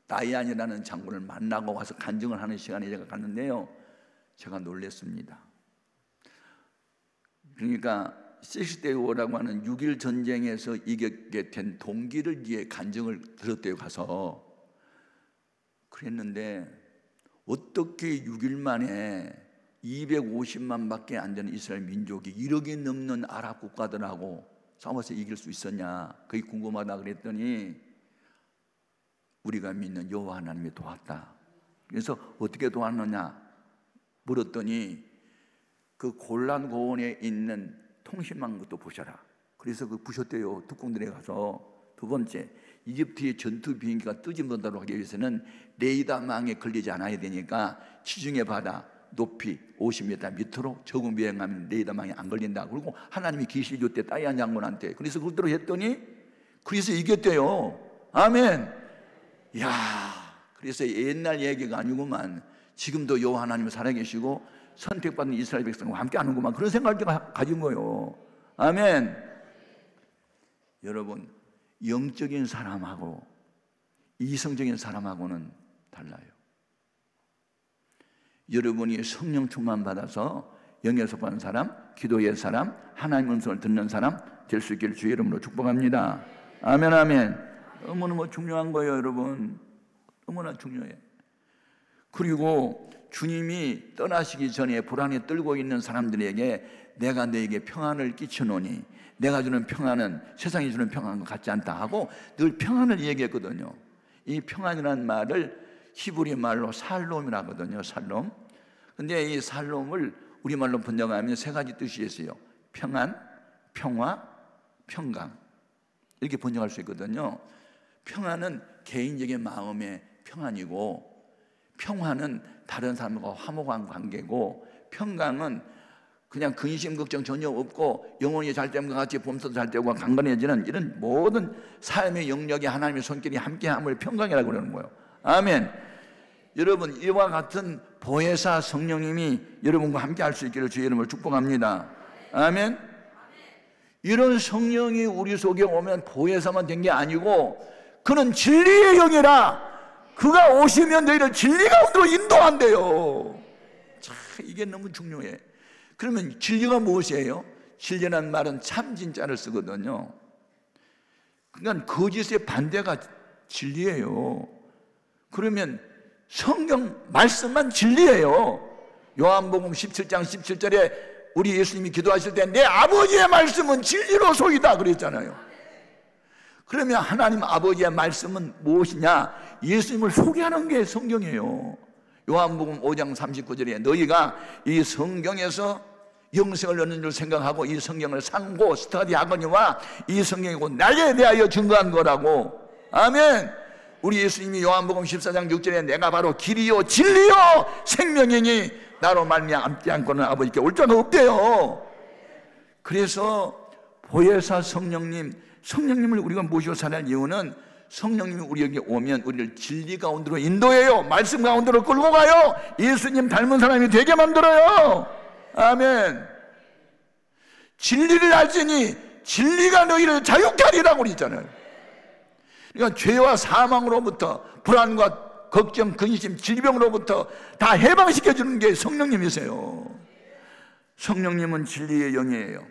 다이안이라는 장군을 만나고 와서 간증을 하는 시간에 제가 갔는데요, 제가 놀랐습니다. 그러니까 식스데이워라고 하는 6.1 전쟁에서 이기게 된 동기를 위해 간증을 들었대요. 가서 그랬는데 어떻게 6일 만에 250만 밖에 안 되는 이스라엘 민족이 1억이 넘는 아랍 국가들하고 싸워서 이길 수 있었냐, 그게 궁금하다 그랬더니 우리가 믿는 여호와 하나님이 도왔다. 그래서 어떻게 도왔느냐 물었더니 그 골란 고원에 있는 통신망 것도 부셔라. 그래서 그 부셨대요. 특공들에 가서. 두 번째, 이집트의 전투 비행기가 뜨지 못하도록 하기 위해서는 레이더망에 걸리지 않아야 되니까 지중해 바다 높이 50m 밑으로 적응 비행하면 레이더망에 안 걸린다. 그리고 하나님이 계시 줬대, 다이안 장군한테. 그래서 그대로 했더니 그래서 이겼대요. 아멘. 이야, 그래서 옛날 얘기가 아니구만. 지금도 여호와 하나님은 살아계시고 선택받은 이스라엘 백성과 함께 하는구만. 그런 생각을 가진 거예요. 아멘. 여러분, 영적인 사람하고 이성적인 사람하고는 달라요. 여러분이 성령 충만 받아서 영에 속한 사람, 기도의 사람, 하나님 음성을 듣는 사람 될 수 있기를 주의 이름으로 축복합니다. 아멘, 아멘. 너무너무 중요한 거예요, 여러분. 너무나 중요해. 그리고 주님이 떠나시기 전에 불안에 떨고 있는 사람들에게 내가 너에게 평안을 끼쳐노니 내가 주는 평안은 세상이 주는 평안과 같지 않다 하고 늘 평안을 얘기했거든요. 이 평안이라는 말을 히브리 말로 살롬이라고 하거든요. 살롬. 근데 이 살롬을 우리말로 번역하면 세 가지 뜻이 있어요. 평안, 평화, 평강. 이렇게 번역할 수 있거든요. 평안은 개인적인 마음의 평안이고, 평화는 다른 사람과 화목한 관계고, 평강은 그냥 근심 걱정 전혀 없고 영혼이 잘 됨과 같이 봄새도 잘 되고 강건해지는 이런 모든 삶의 영역에 하나님의 손길이 함께함을 평강이라고 그러는 거예요. 아멘. 여러분, 이와 같은 보혜사 성령님이 여러분과 함께 할 수 있기를 주의 이름으로 축복합니다. 아멘. 이런 성령이 우리 속에 오면 보혜사만 된 게 아니고 그는 진리의 영이라 그가 오시면 너희를 진리 가운데로 인도한대요. 참, 이게 너무 중요해. 그러면 진리가 무엇이에요? 진리라는 말은 참 진짜를 쓰거든요. 그러니까 거짓의 반대가 진리예요. 그러면 성경 말씀만 진리예요. 요한복음 17장 17절에 우리 예수님이 기도하실 때 내 아버지의 말씀은 진리로 소이다 그랬잖아요. 그러면 하나님 아버지의 말씀은 무엇이냐? 예수님을 소개하는 게 성경이에요. 요한복음 5장 39절에 너희가 이 성경에서 영생을 얻는 줄 생각하고 이 성경을 상고 스터디하거니와 이 성경이 곧 나에 대하여 증거한 거라고. 아멘. 우리 예수님이 요한복음 14장 6절에 내가 바로 길이요 진리요 생명이니 나로 말미암지 않고는 아버지께 올 자가 없대요. 그래서 보혜사 성령님을 우리가 모시고 살아야 이유는 성령님이 우리에게 오면 우리를 진리 가운데로 인도해요. 말씀 가운데로 끌고 가요. 예수님 닮은 사람이 되게 만들어요. 아멘. 진리를 알지니 진리가 너희를 자유케 하리라고 그랬잖아요. 그러니까 죄와 사망으로부터 불안과 걱정, 근심, 질병으로부터 다 해방시켜주는 게 성령님이세요. 성령님은 진리의 영이에요.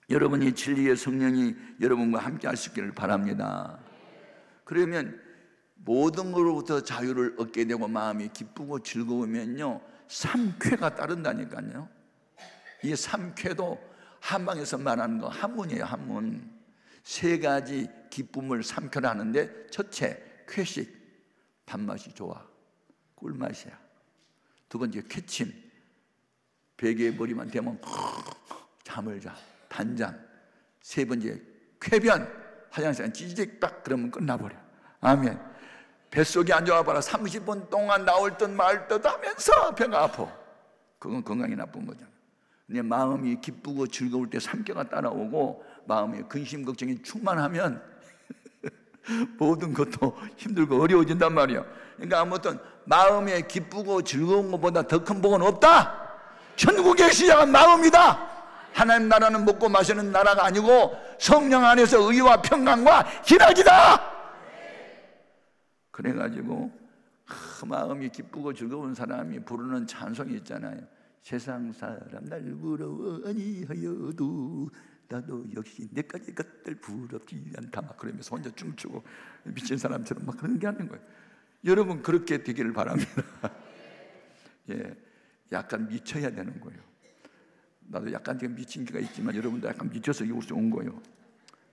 여러분이 진리의 성령이 여러분과 함께 할 수 있기를 바랍니다. 그러면 모든 것으로부터 자유를 얻게 되고 마음이 기쁘고 즐거우면요 삼쾌가 따른다니까요. 이 삼쾌도 한방에서 말하는 거 한문이에요. 한문. 세 가지 기쁨을 삼켜라 하는데 첫째 쾌식, 밥맛이 좋아, 꿀맛이야. 두 번째 쾌침, 베개에 머리만 대면 잠을 자, 단잠. 세 번째 쾌변, 화장실에 찌직딱 그러면 끝나버려. 아멘. 뱃속이 안 좋아봐라 30분 동안 나올 듯 말 듯 하면서 배가 아파. 그건 건강이 나쁜 거잖아. 근데 마음이 기쁘고 즐거울 때 삼켜가 따라오고 마음에 근심 걱정이 충만하면 모든 것도 힘들고 어려워진단 말이야. 그러니까 아무튼 마음에 기쁘고 즐거운 것보다 더 큰 복은 없다. 천국의 시작은 마음이다. 하나님 나라는 먹고 마시는 나라가 아니고 성령 안에서 의와 평강과 희락이다. 그래가지고 마음이 기쁘고 즐거운 사람이 부르는 찬송이 있잖아요. 세상 사람 날 부러워하니 하여도 나도 역시 내까지 것들 부럽지 않다 막 그러면서 혼자 춤추고 미친 사람처럼 막 그런 게 하는 거예요. 여러분 그렇게 되기를 바랍니다. 예, 약간 미쳐야 되는 거예요. 나도 약간 지금 미친 게가 있지만 여러분도 약간 미쳐서 이곳에 온 거예요.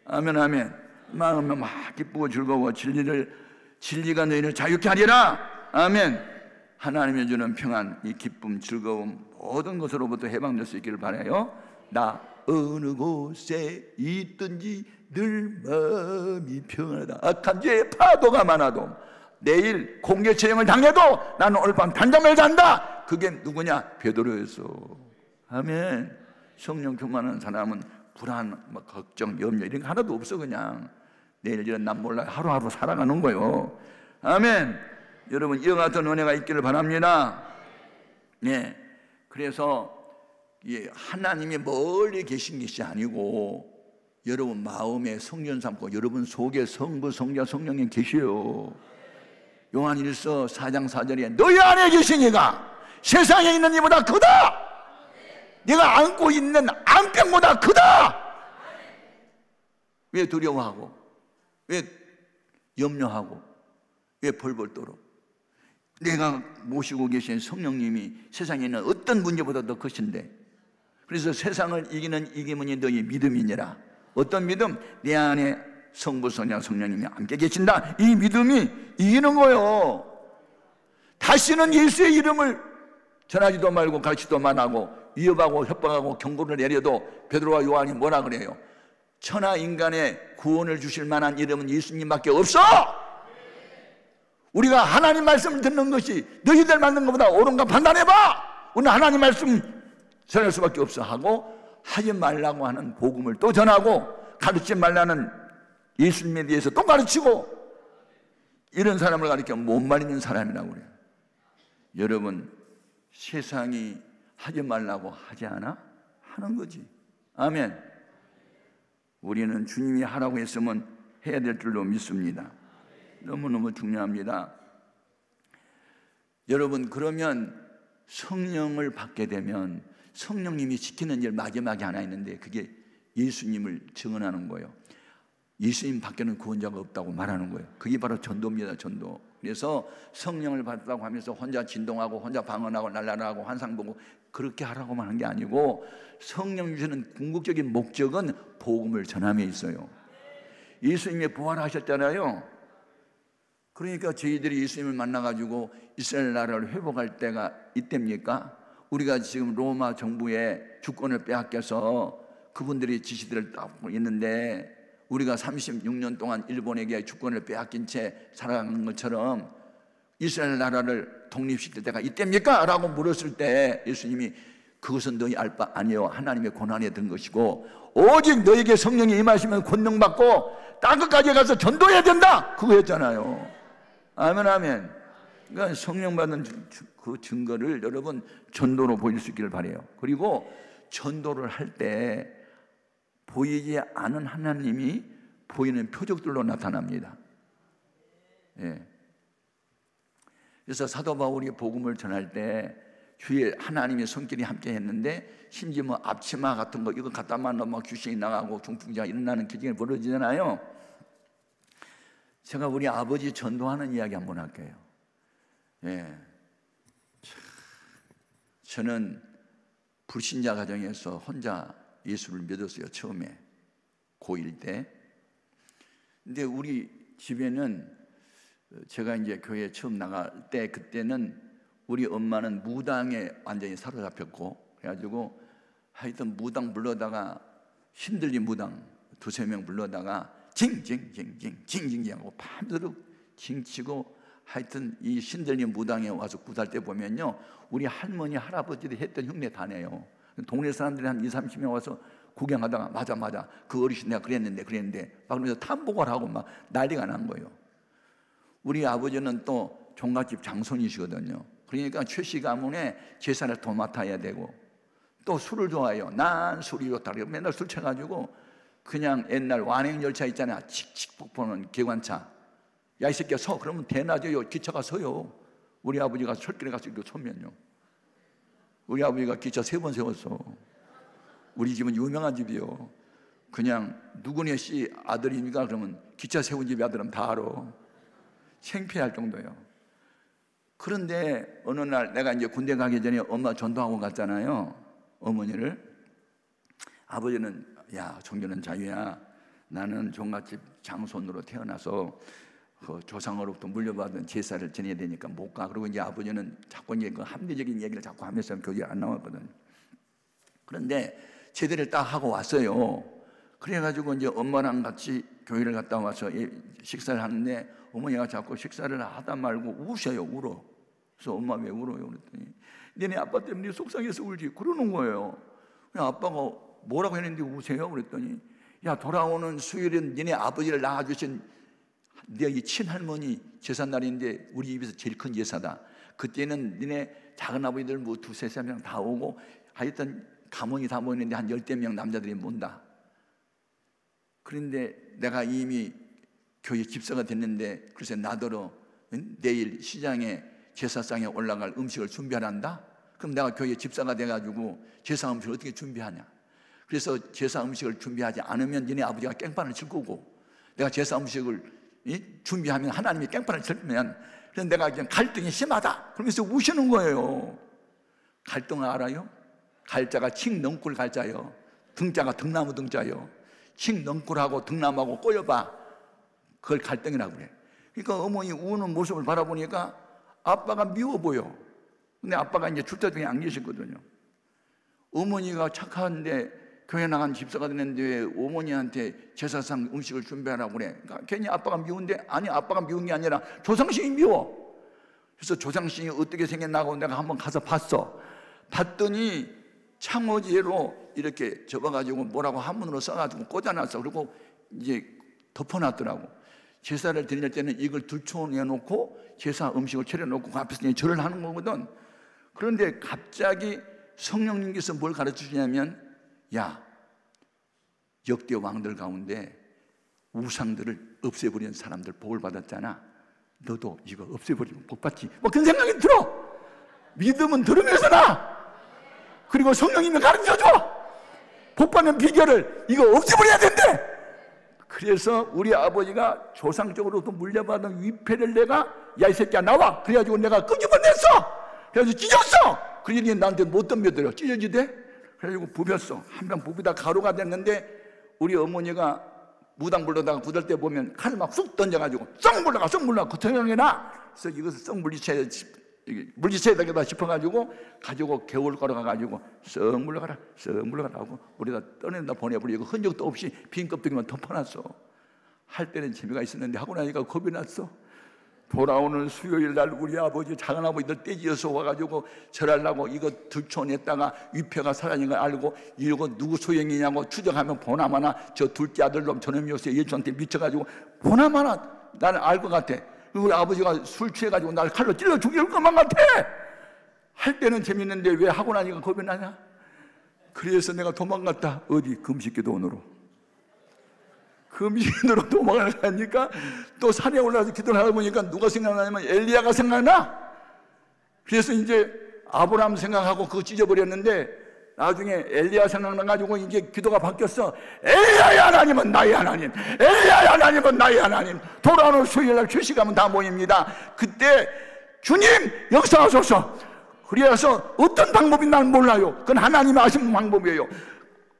아멘 아멘. 마음이 막 기쁘고 즐거워 진리가 너희를 자유케 하리라. 아멘. 하나님이 주는 평안, 이 기쁨, 즐거움 모든 것으로부터 해방될 수 있기를 바라요. 나 어느 곳에 있든지 늘 마음이 평안하다. 악한 죄의 파도가 많아도 내일 공개 처형을 당해도 나는 오늘 밤 단잠을 잔다. 그게 누구냐? 베드로였어. 아멘. 성령 충만한 사람은 불안, 걱정, 염려 이런 거 하나도 없어. 그냥 내일 이런 난 몰라 하루하루 살아가는 거예요. 아멘. 여러분 이와 같은 은혜가 있기를 바랍니다. 네. 그래서 하나님이 멀리 계신 것이 아니고 여러분 마음에 성전 삼고 여러분 속에 성부, 성자, 성령이 계셔요. 요한일서 4장 4절에 너희 안에 계신 이가 세상에 있는 이보다 크다. 네가 안고 있는 안병보다 크다. 왜 두려워하고 왜 염려하고 왜 벌벌 떨어? 내가 모시고 계신 성령님이 세상에 있는 어떤 문제보다 더 크신데, 그래서 세상을 이기는 이기문이 너희 믿음이니라. 어떤 믿음? 내 안에 성부, 성자, 성령님이 함께 계신다. 이 믿음이 이기는 거예요. 다시는 예수의 이름을 전하지도 말고 가르치도 말하고 위협하고 협박하고 경고를 내려도 베드로와 요한이 뭐라 그래요? 천하 인간의 구원을 주실 만한 이름은 예수님밖에 없어. 우리가 하나님 말씀을 듣는 것이 너희들 맞는 것보다 옳은가 판단해봐. 우리는 하나님 말씀 전할 수밖에 없어 하고 하지 말라고 하는 복음을 또 전하고 가르치지 말라는 예수님에 대해서 또 가르치고 이런 사람을 가르치면 못 말리는 사람이라고 그래요. 여러분 세상이 하지 말라고 하지 않아? 하는 거지. 아멘. 우리는 주님이 하라고 했으면 해야 될 줄로 믿습니다. 너무너무 중요합니다. 여러분 그러면 성령을 받게 되면 성령님이 시키는 일 마지막에 하나 있는데 그게 예수님을 증언하는 거예요. 예수님 밖에는 구원자가 없다고 말하는 거예요. 그게 바로 전도입니다. 전도. 그래서 성령을 받았다고 하면서 혼자 진동하고 혼자 방언하고 날라라고 환상 보고 그렇게 하라고만 한 게 아니고 성령 주시는 궁극적인 목적은 복음을 전함에 있어요. 예수님이 부활하셨잖아요. 그러니까 저희들이 예수님을 만나가지고 이스라엘 나라를 회복할 때가 이때입니까? 우리가 지금 로마 정부의 주권을 빼앗겨서 그분들이 지시들을 따고 있는데 우리가 36년 동안 일본에게 주권을 빼앗긴 채 살아가는 것처럼 이스라엘 나라를 독립시킬 때가 이때입니까? 라고 물었을 때 예수님이 그것은 너희 알 바 아니요 하나님의 고난에 든 것이고 오직 너에게 성령이 임하시면 권능받고 땅끝까지 가서 전도해야 된다 그거였잖아요. 아멘 아멘. 그러니까 성령 받는 그 증거를 여러분 전도로 보일 수 있기를 바라요. 그리고 전도를 할 때 보이지 않은 하나님이 보이는 표적들로 나타납니다. 예. 그래서 사도 바울이 복음을 전할 때 주위에 하나님의 손길이 함께 했는데 심지어 뭐 앞치마 같은 거 이거 갖다만 넣으면 귀신이 나가고 중풍자가 일어나는 기적이 벌어지잖아요. 제가 우리 아버지 전도하는 이야기 한번 할게요. 예. 저는 불신자 가정에서 혼자 예수를 믿었어요. 처음에 고1 때. 근데 우리 집에는 제가 이제 교회 처음 나갈 때 그때는 우리 엄마는 무당에 완전히 사로잡혔고 그래가지고 하여튼 무당 불러다가 힘들린 무당 두세 명 불러다가 징징징징 하고 밤새도록 징치고 하여튼 이 신들린 무당에 와서 구달 때 보면요 우리 할머니 할아버지들이 했던 흉내 다 내요. 동네 사람들이 한 20-30명 와서 구경하다가 맞아 그 어르신 내가 그랬는데 막 그러면서 탐복을 하고 막 난리가 난 거예요. 우리 아버지는 또 종갓집 장손이시거든요. 그러니까 최씨 가문에 제사를 더 맡아야 되고 또 술을 좋아해요. 난 술이 좋다 그래요. 맨날 술 쳐가지고 그냥 옛날 완행열차 있잖아요. 칙칙 폭포는 기관차. 야 이 새끼야 서 그러면 대낮에요 기차가 서요. 우리 아버지가 철길에 가서 이렇게 서면요 우리 아버지가 기차 3번 세웠어. 우리 집은 유명한 집이요. 그냥 누구네 씨 아들입니까? 그러면 기차 세운 집의 아들은 다 알아. 창피할 정도예요. 그런데 어느 날 내가 이제 군대 가기 전에 엄마 전도하고 갔잖아요. 어머니를. 아버지는 야 종교는 자유야. 나는 종갓집 장손으로 태어나서 그 조상으로부터 물려받은 제사를 지내야 되니까 못 가. 그리고 이제 아버지는 자꾸 이제 그 합리적인 얘기를 자꾸 하면서 교회에 안 나왔거든. 그런데 제대를 딱 하고 왔어요. 그래가지고 이제 엄마랑 같이 교회를 갔다 와서 식사를 하는데 어머니가 자꾸 식사를 하다 말고 우셔요. 울어. 그래서 엄마 왜 울어요? 그랬더니 너네 아빠 때문에 속상해서 울지. 그러는 거예요. 아빠가 뭐라고 했는데 우세요? 그랬더니 야 돌아오는 수요일은 너네 아버지를 낳아주신 네 친할머니 제삿날인데 우리 집에서 제일 큰 제사다. 그때는 너네 작은아버지들 뭐 2-3명 다 오고 하여튼 가문이 다 모이는데 한 10명 남자들이 모인다. 그런데 내가 이미 교회 집사가 됐는데 글쎄 나더러 내일 시장에 제사상에 올라갈 음식을 준비하란다. 그럼 내가 교회 집사가 돼가지고 제사 음식을 어떻게 준비하냐. 그래서 제사 음식을 준비하지 않으면 너네 아버지가 깽판을 칠 거고 내가 제사 음식을 준비하면 하나님이 깽판을 칠면 그래서 내가 그냥 갈등이 심하다 그러면서 우시는 거예요. 갈등을 알아요? 갈자가 칡넝쿨 갈자요. 등자가 등나무 등자요. 칡넝쿨하고 등나무하고 꼬여봐. 그걸 갈등이라고 그래. 그러니까 어머니 우는 모습을 바라보니까 아빠가 미워 보여. 근데 아빠가 이제 출자 중에 안 계시거든요. 어머니가 착한데 교회 나간 집사가 됐는데 왜 어머니한테 제사상 음식을 준비하라고 그래. 그러니까 괜히 아빠가 미운데 아니 아빠가 미운 게 아니라 조상신이 미워. 그래서 조상신이 어떻게 생겼나고 내가 한번 가서 봤어. 봤더니 창호지로 이렇게 접어가지고 뭐라고 한문으로 써가지고 꽂아놨어. 그리고 이제 덮어놨더라고. 제사를 드릴 때는 이걸 들춰내놓고 제사 음식을 차려놓고 그 앞에서 절을 하는 거거든. 그런데 갑자기 성령님께서 뭘 가르치시냐면, 야, 역대 왕들 가운데 우상들을 없애버리는 사람들 복을 받았잖아. 너도 이거 없애버리면 복 받지. 뭐 그런 생각이 들어. 믿음은 들으면서 나. 그리고 성령님이 가르쳐줘. 복 받는 비결을 이거 없애버려야 된대. 그래서 우리 아버지가 조상적으로도 물려받은 위패를 내가, 야 이 새끼야 나와. 그래가지고 내가 끄집어냈어. 그래가지고 찢었어. 그러니 나한테 못 덤벼들어. 찢어지대. 그래가지고 부볐어. 한 명 부비다 가루가 됐는데, 우리 어머니가 무당 불러다가 굳을 때 보면 칼을 막 쑥 던져가지고 썩 물러가 그 태양이나. 그래서 이것을 썩 물리쳐야 되겠다 싶어가지고 가지고 겨울 걸어가가지고 썩 물러가라 하고 우리가 떠낸다 보내버리고 흔적도 없이 빈 껍데기만 덮어놨어. 할 때는 재미가 있었는데 하고 나니까 겁이 났어. 돌아오는 수요일 날 우리 아버지 작은 아버지들 떼지어서 와가지고 절하려고 이거 들춰냈다가 위패가 사라진 걸 알고 이거 누구 소행이냐고 추적하면 보나마나 저 둘째 아들놈 저놈이 요새 예수한테 미쳐가지고 보나마나 나는 알 것 같아. 우리 아버지가 술 취해가지고 날 칼로 찔러 죽일 것만 같아. 할 때는 재밌는데 왜 하고 나니까 겁이 나냐? 그래서 내가 도망갔다. 어디? 금식기도원으로. 금식기도로 도망을 가니까 또 산에 올라가서 기도를 하다 보니까 누가 생각나냐면 엘리야가 생각나. 그래서 이제 아브라함 생각하고 그거 찢어버렸는데 나중에 엘리야 생각나가지고 이제 기도가 바뀌었어. 엘리야의 하나님은 나의 하나님, 엘리야의 하나님은 나의 하나님. 돌아오는 수요일날 휴식하면 다 모입니다. 그때 주님 역사하소서. 그래서 어떤 방법이 난 몰라요. 그건 하나님이 아시는 방법이에요.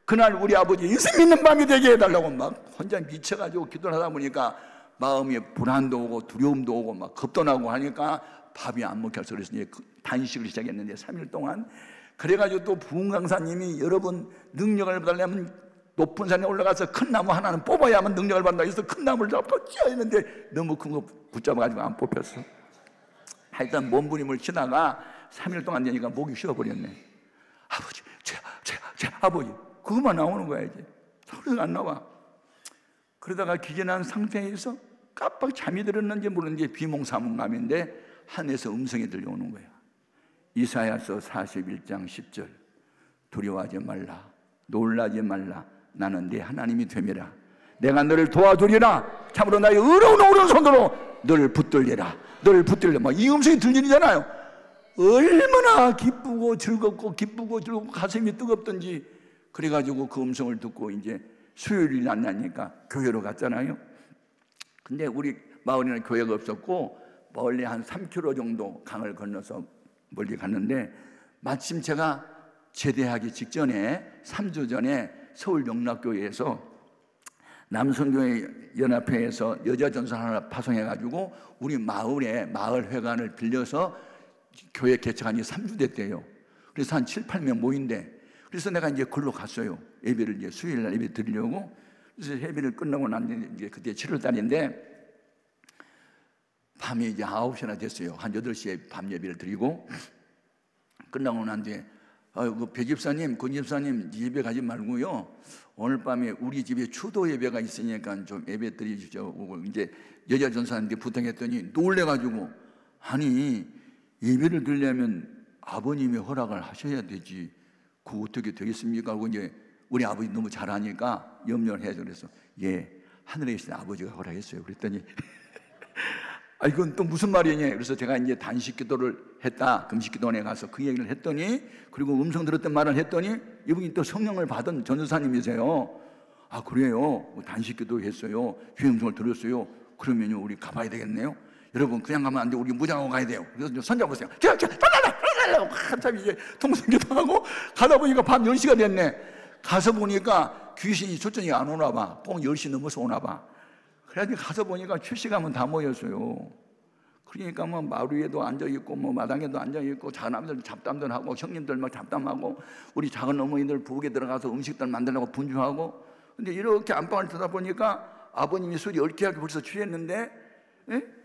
그날 우리 아버지 예수 믿는 밤이 되게 해달라고 막 혼자 미쳐가지고 기도를 하다 보니까 마음에 불안도 오고 두려움도 오고 막 겁도 나고 하니까 밥이 안 먹혀서 그래서 이제 단식을 시작했는데 3일 동안. 그래가지고 또 부흥 강사님이 여러분 능력을 받으려면 높은 산에 올라가서 큰 나무 하나는 뽑아야만 능력을 받는다 해서 큰 나무를 잡고 찌어야 했는데 너무 큰 거 붙잡아가지고 안 뽑혔어. 하여튼 몸부림을 치다가 3일 동안 되니까 목이 쉬어버렸네. 아버지, 제 아버지 그것만 나오는 거야. 이제 소리가 안 나와. 그러다가 기절한 상태에서 깜빡 잠이 들었는지 모르는지 비몽사몽감인데 하늘에서 음성이 들려오는 거야. 이사야서 41장 10절 두려워하지 말라 놀라지 말라 나는 네 하나님이 됨이라 내가 너를 도와주리라 참으로 나의 의로운 오른손으로 너를 붙들리라 너를 붙들려. 막 이 음성이 들리잖아요. 얼마나 기쁘고 즐겁고 가슴이 뜨겁던지. 그래가지고 그 음성을 듣고 이제 수요일이 만나니까 교회로 갔잖아요. 근데 우리 마을에는 교회가 없었고 멀리 한 3km 정도 강을 건너서 멀리 갔는데 마침 제가 제대하기 직전에 3주 전에 서울 영락교회에서 남성교회 연합회에서 여자전선 하나 파송해가지고 우리 마을에 마을회관을 빌려서 교회 개척한 지 3주 됐대요. 그래서 한 7, 8명 모인대. 그래서 내가 이제 글로 갔어요. 예배를 이제 수요일날 예배 드리려고. 그래서 예배를 끝나고 난 이제 그때 7월달인데 밤이 이제 9시나 됐어요. 한 8시에 밤 예배를 드리고 끝나고 난 뒤에 그 배집사님, 권집사님 예배 가지 말고요. 오늘 밤에 우리 집에 추도 예배가 있으니까 좀 예배 드리시죠. 이제 여자 전사님한테 부탁했더니 놀래가지고 아니 예배를 드리려면 아버님의 허락을 하셔야 되지. 그거 어떻게 되겠습니까? 하고 이제 우리 아버지 너무 잘하니까 염려를 해줘. 그래서 예, 하늘에 계신 아버지가 허락했어요. 그랬더니 아 이건 또 무슨 말이냐? 그래서 제가 이제 단식 기도를 했다. 금식 기도원에 가서 그 얘기를 했더니 그리고 음성 들었던 말을 했더니 이분이 또 성령을 받은 전도사님이세요. 아 그래요? 단식 기도 했어요. 주의 음성을 들었어요. 그러면요 우리 가봐야 되겠네요. 여러분 그냥 가면 안 돼. 우리 무장하고 가야 돼요. 그래서 손잡으세요. 한참 이제 통성기도 하고 가다 보니까 밤 10시가 됐네. 가서 보니까 귀신이 초점이 안 오나 봐. 꼭 10시 넘어서 오나 봐. 그래가지고 가서 보니까 출시가면 다 모였어요. 그러니까 뭐 마루 위에도 앉아있고 뭐 마당에도 앉아있고 작은 아버지들 잡담들 하고 형님들 막 잡담하고 우리 작은 어머니들 부엌에 들어가서 음식들 만들려고 분주하고. 근데 이렇게 안방을 들여다보니까 아버님이 술이 얽혀하게 벌써 취했는데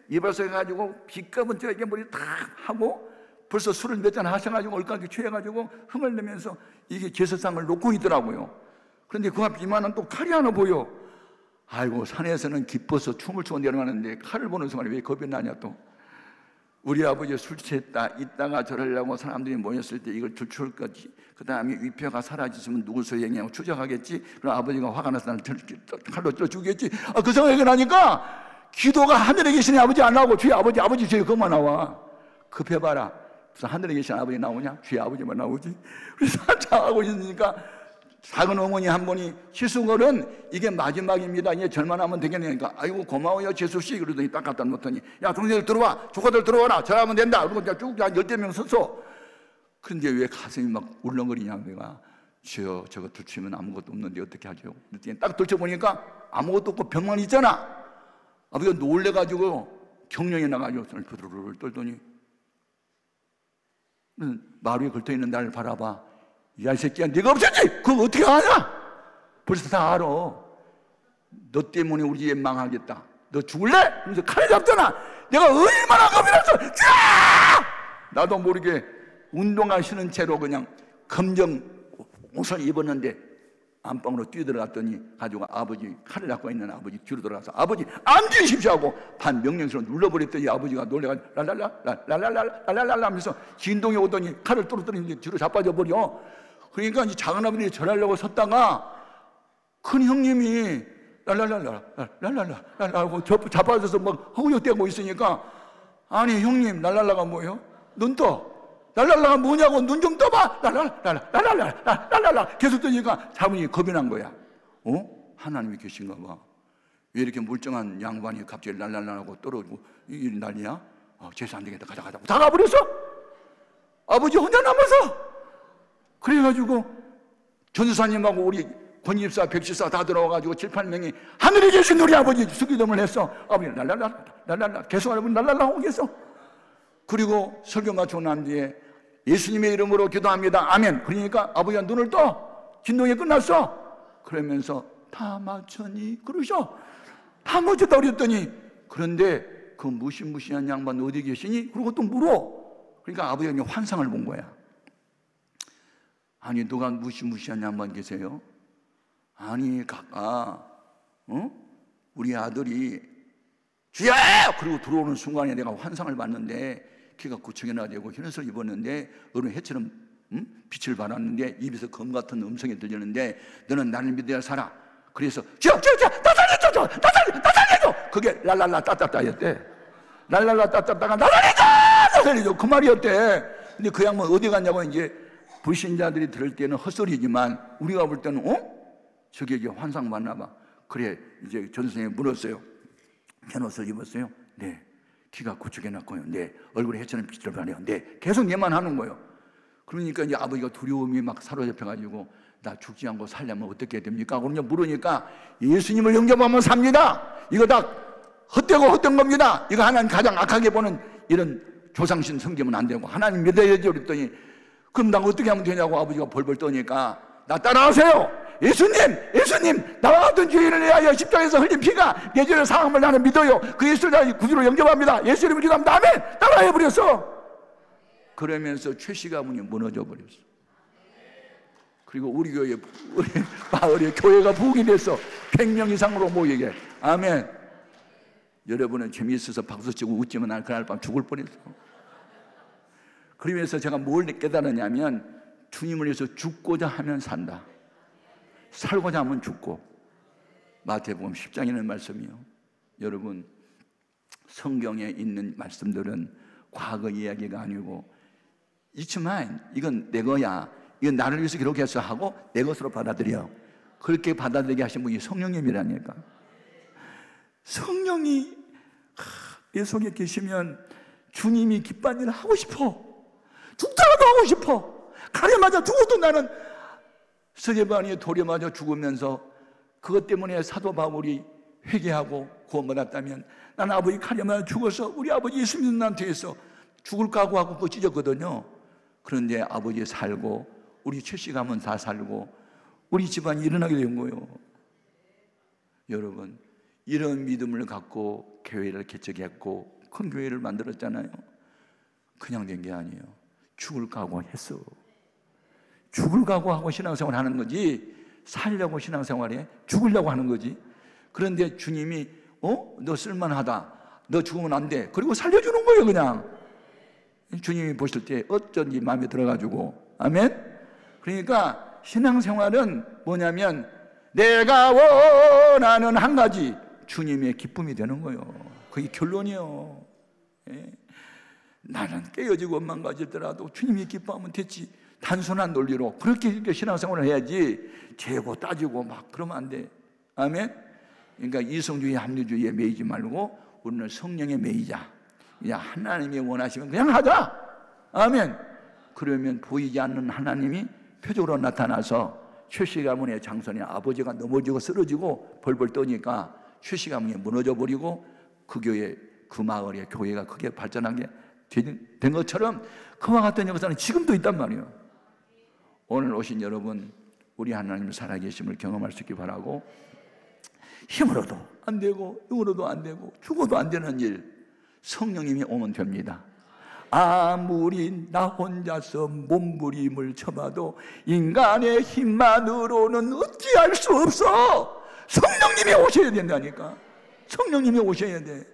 이발소 해가지고 빛가분쩍 이렇게 머리 탁 하고 벌써 술을 몇 잔 하셔가지고 얼까기 취해가지고 흥을 내면서 이게 제사상을 놓고 있더라고요. 그런데 그 앞에 이만한 또 칼이 하나 보여. 아이고, 산에서는 기뻐서 춤을 추고 내려가는데 칼을 보는 순간에 왜 겁이 나냐 또. 우리 아버지 술 취했다 이따가 저러려고 사람들이 모였을 때 이걸 들추울 거지. 그 다음에 위표가 사라졌으면 누굴 소행하고 추적하겠지. 그럼 아버지가 화가 나서 나를 칼로 찔러 죽겠지. 그 생각이 나니까 기도가 하늘에 계신 아버지 안 나오고 주의 아버지 아버지 주의 그만 나와. 급해봐라. 무슨 하늘에 계신 아버지 나오냐? 주의 아버지만 나오지. 그래서 한참 하고 있으니까 작은 어머니 한 분이 희숙어른 이게 마지막입니다. 이제 절만 하면 되겠냐니까 아이고 고마워요 재수씨. 그러더니 딱 갖다 놓더니 야 동생들 들어와, 조카들 들어와라, 절하면 된다. 그러고 쭉 열댓 명 섰어. 그런데 왜 가슴이 막 울렁거리냐. 내가 주여 저거 들추면 아무것도 없는데 어떻게 하죠? 그랬더니 딱 들춰보니까 아무것도 없고 벽만 있잖아. 아버지가 놀래가지고 경련이 나가지고 부르르 떨더니 마루 위에 걸터있는 나를 바라봐. 야, 이 새끼야, 네가 없었지? 그거 어떻게 아냐? 벌써 다 알아. 너 때문에 우리 집 망하겠다. 너 죽을래? 그래서 칼 잡잖아. 내가 얼마나 겁이 났어. 나도 모르게 운동화 신은 채로 그냥 검정 옷을 입었는데 안방으로 뛰어들어갔더니 가지고 아버지 칼을 갖고 있는 아버지 뒤로 돌아가서 아버지 앉으십시오 하고 반 명령수로 눌러버렸더니 아버지가 놀래가지고 랄랄라 하면서 진동이 오더니 칼을 떨어뜨리는데 뒤로 자빠져 버려. 그러니까 이 작은 아버님이 절하려고 섰다가 큰 형님이 랄랄랄라 하고 자빠져서 막 허우역대고 있으니까 아니 형님 랄랄라가 뭐예요? 눈 떠. 랄랄라가 뭐냐고 눈 좀 떠봐. 랄랄라 계속 뜨니까 자분이 겁이 난 거야. 하나님이 계신가 봐. 왜 이렇게 멀쩡한 양반이 갑자기 랄랄라하고 떨어지고 이 난리야? 제사 안 되겠다. 가자 다 가버렸어. 아버지 혼자 남아서. 그래가지고 전사님하고 우리 권집사, 백지사 다 들어와가지고 7, 8명이 하늘에 계신 우리 아버지 수기도문을 했어. 아버지 랄랄라 계속 아버지 랄랄라 하고 계속. 그리고 설교 마치고 난 뒤에 예수님의 이름으로 기도합니다. 아멘. 그러니까 아버지가 눈을 떠. 진동이 끝났어. 그러면서 다 맞췄니? 그러셔. 다 맞췄다 그랬더니 그런데 그 무시무시한 양반 어디 계시니? 그리고 또 물어. 그러니까 아버지가 환상을 본 거야. 아니 누가 무시무시한 양반 계세요? 아니 각가 우리 아들이 주여! 그리고 들어오는 순간에 내가 환상을 봤는데 키가 9층이나 되고 흰옷을 입었는데 어른 해처럼 빛을 발하는데 입에서 검 같은 음성이 들리는데 너는 나를 믿어야 살아. 그래서 주여 나 살려줘. 그게 랄랄라 따따따였대. 랄랄라 따따따가 나 살려줘 그 말이었대. 근데 그 양반 어디 갔냐고 이제 불신자들이 들을 때는 헛소리지만 우리가 볼 때는 저게 이제 환상 봤나 봐. 그래 이제 전선생님이 물었어요. 흰옷을 입었어요? 네. 키가 9층이나 커요. 네. 얼굴에 해처럼 빛을 발해요. 네. 계속 얘만 하는 거예요. 그러니까 이제 아버지가 두려움이 막 사로잡혀가지고 나 죽지 않고 살려면 어떻게 해야 됩니까? 그러면 물으니까 예수님을 영접하면 삽니다. 이거 다 헛된 겁니다. 이거 하나님 가장 악하게 보는 이런 조상신 섬기면 안 되고 하나님 믿어야죠. 그랬더니 그럼 나 어떻게 하면 되냐고 아버지가 벌벌 떠니까 나 따라하세요. 예수님 나와 같은 죄인을 위하여 십자가에서 흘린 피가 내 죄를 사함을 나는 믿어요. 그 예수를 구주로 영접합니다. 예수님을 기도합니다. 아멘. 따라해버렸어. 그러면서 최씨 가문이 무너져 버렸어. 그리고 우리 교회 우리 마을에 교회가 부흥이 됐어. 100명 이상으로 모이게. 아멘. 여러분은 재미있어서 박수치고 웃지만 난 그날 밤 죽을 뻔했어. 그러면서 제가 뭘 깨달았냐면 주님을 위해서 죽고자 하면 산다. 살고자 하면 죽고. 마태복음 10장에 있는 말씀이요. 여러분 성경에 있는 말씀들은 과거 이야기가 아니고 있지만 이건 내 거야. 이건 나를 위해서 기록해서 하고 내 것으로 받아들여. 그렇게 받아들이게 하신 분이 성령님이라니까. 성령이 내 속에 계시면 주님이 기뻐하는 일을 하고 싶어. 죽더라도 하고 싶어. 칼에 맞아 죽어도 나는 스데반이 돌에 맞아 죽으면서 그것 때문에 사도 바울이 회개하고 구원받았다면 나는 아버지 칼에 맞아 죽어서 우리 아버지 예수 믿는 나한테 해서 죽을 각오하고 그거 찢었거든요. 그런데 아버지 살고 우리 최씨 가문 다 살고 우리 집안이 일어나게 된 거예요. 여러분 이런 믿음을 갖고 교회를 개척했고 큰 교회를 만들었잖아요. 그냥 된 게 아니에요. 죽을 각오했어. 죽을 각오하고 신앙생활 하는 거지, 살려고 신앙생활해? 죽으려고 하는 거지. 그런데 주님이 너 쓸만하다, 너 죽으면 안 돼, 그리고 살려주는 거예요. 그냥 주님이 보실 때 어쩐지 마음에 들어가지고. 아멘. 그러니까 신앙생활은 뭐냐면 내가 원하는 한 가지, 주님의 기쁨이 되는 거예요. 그게 결론이에요. 예. 나는 깨어지고 망가지더라도 주님이 기뻐하면 됐지. 단순한 논리로 그렇게 신앙생활을 해야지 재고 따지고 막 그러면 안 돼. 아멘. 그러니까 이성주의 합리주의에 매이지 말고 우리는 성령에 매이자. 그냥 하나님이 원하시면 그냥 하자. 아멘. 그러면 보이지 않는 하나님이 표적으로 나타나서 최씨 가문의 장손이 아버지가 넘어지고 쓰러지고 벌벌 떠니까 최씨 가문이 무너져 버리고 그 교회, 그 마을의 교회가 크게 발전하게 된 것처럼 그와 같은 역사는 지금도 있단 말이에요. 오늘 오신 여러분, 우리 하나님 살아계심을 경험할 수 있기 바라고, 힘으로도 안 되고 영으로도 안 되고 죽어도 안 되는 일, 성령님이 오면 됩니다. 아무리 나 혼자서 몸부림을 쳐봐도 인간의 힘만으로는 어찌할 수 없어. 성령님이 오셔야 된다니까. 성령님이 오셔야 돼.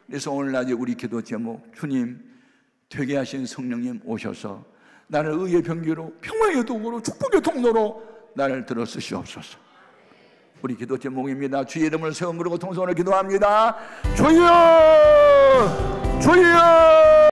그래서 오늘날 우리 기도 제목, 주님 되게 하신 성령님 오셔서 나를 의의 병기로 평화의 도구로 축복의 통로로 나를 들어 쓰시옵소서. 우리 기도 제목입니다. 주의 이름을 세움 부르고 통성으로 기도합니다. 주여, 주여.